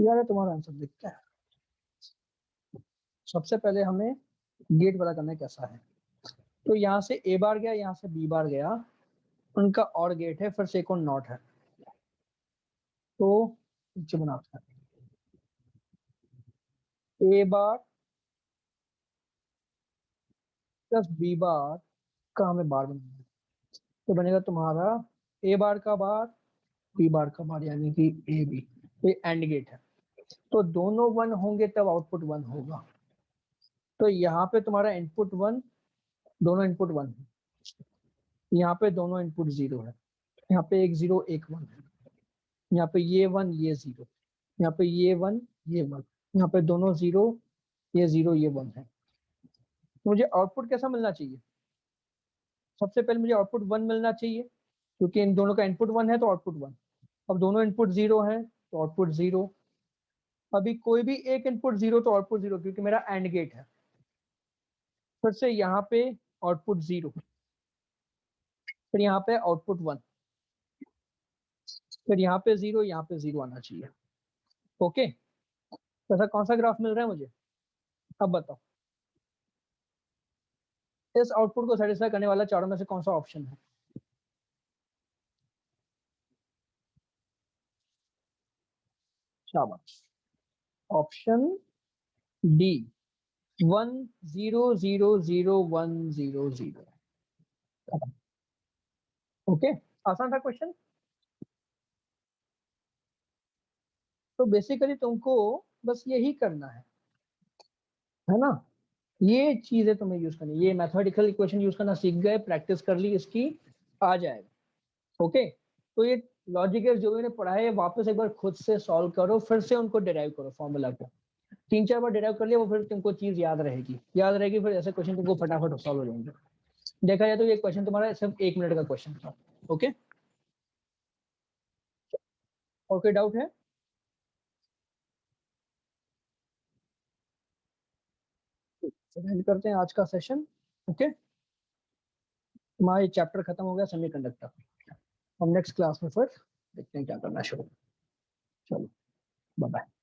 यार तुम्हारा आंसर दिखता है। सबसे पहले हमें गेट पता करना है कैसा है। तो यहाँ से ए बार गया, यहाँ से बी बार गया, उनका और गेट है, फिर से एक और नॉट है, तो नीचे बनाते हैं ए बार प्लस बी बार का हमें बार बनाना है, तो बनेगा तुम्हारा ए बार का बार बी बार का बार, यानी कि ए बी। ये एंड गेट है, तो दोनों वन होंगे तब आउटपुट वन होगा। तो यहाँ पे तुम्हारा इनपुट वन, दोनों इनपुट वन है, यहाँ पे दोनों इनपुट जीरो है, यहाँ पे एक जीरो एक वन है, यहाँ पे ये वन ये जीरो, यहाँ पे ये वन ये वन, यहाँ पे दोनों जीरो, ये जीरो ये वन है। मुझे आउटपुट कैसा मिलना चाहिए, सबसे पहले मुझे आउटपुट वन मिलना चाहिए, क्योंकि इन दोनों का इनपुट वन है तो आउटपुट वन। अब दोनों इनपुट जीरो है तो आउटपुट जीरो। अभी कोई भी एक इनपुट 0 तो आउटपुट 0, क्योंकि मेरा एंड गेट है। फिर से यहाँ पे आउटपुट 0, फिर यहाँ पे आउटपुट 1, फिर यहाँ पे 0, यहाँ पे 0 आना चाहिए। ओके, तो ऐसा कौन सा ग्राफ मिल रहा है मुझे, अब बताओ इस आउटपुट को सेटिस्फाई करने वाला चारों में से कौन सा ऑप्शन है? शाबाश, ऑप्शन डी, 1 0 0 0 1 0 0। ओके, आसान था क्वेश्चन। तो बेसिकली तुमको बस यही करना है ना, ये चीजें तुम्हें यूज करनी, ये मैथमेटिकल इक्वेशन यूज करना सीख गए, प्रैक्टिस कर ली इसकी, आ जाएगा। ओके, तो ये लॉजिक जो मैंने पढ़ा है वापस एक बार खुद से सॉल्व करो, फिर से उनको डिराइव करो फॉर्मूला को, 3-4 बार डिराइव कर लिया वो फिर तुमको चीज याद रहेगी, फिर ऐसे क्वेश्चन तुमको फटाफट सॉल्व हो जाएंगे। देखा जाए तो ये क्वेश्चन तुम्हारा सिर्फ 1 मिनट का क्वेश्चन था। ओके, और कोई डाउट है? एंड करते हैं आज का सेशन। ओके, हमारा ये चैप्टर खत्म हो गया सेमीकंडक्टर। हम नेक्स्ट क्लास में फिर देखते हैं क्या करना शुरू। चलो, बाय बाय।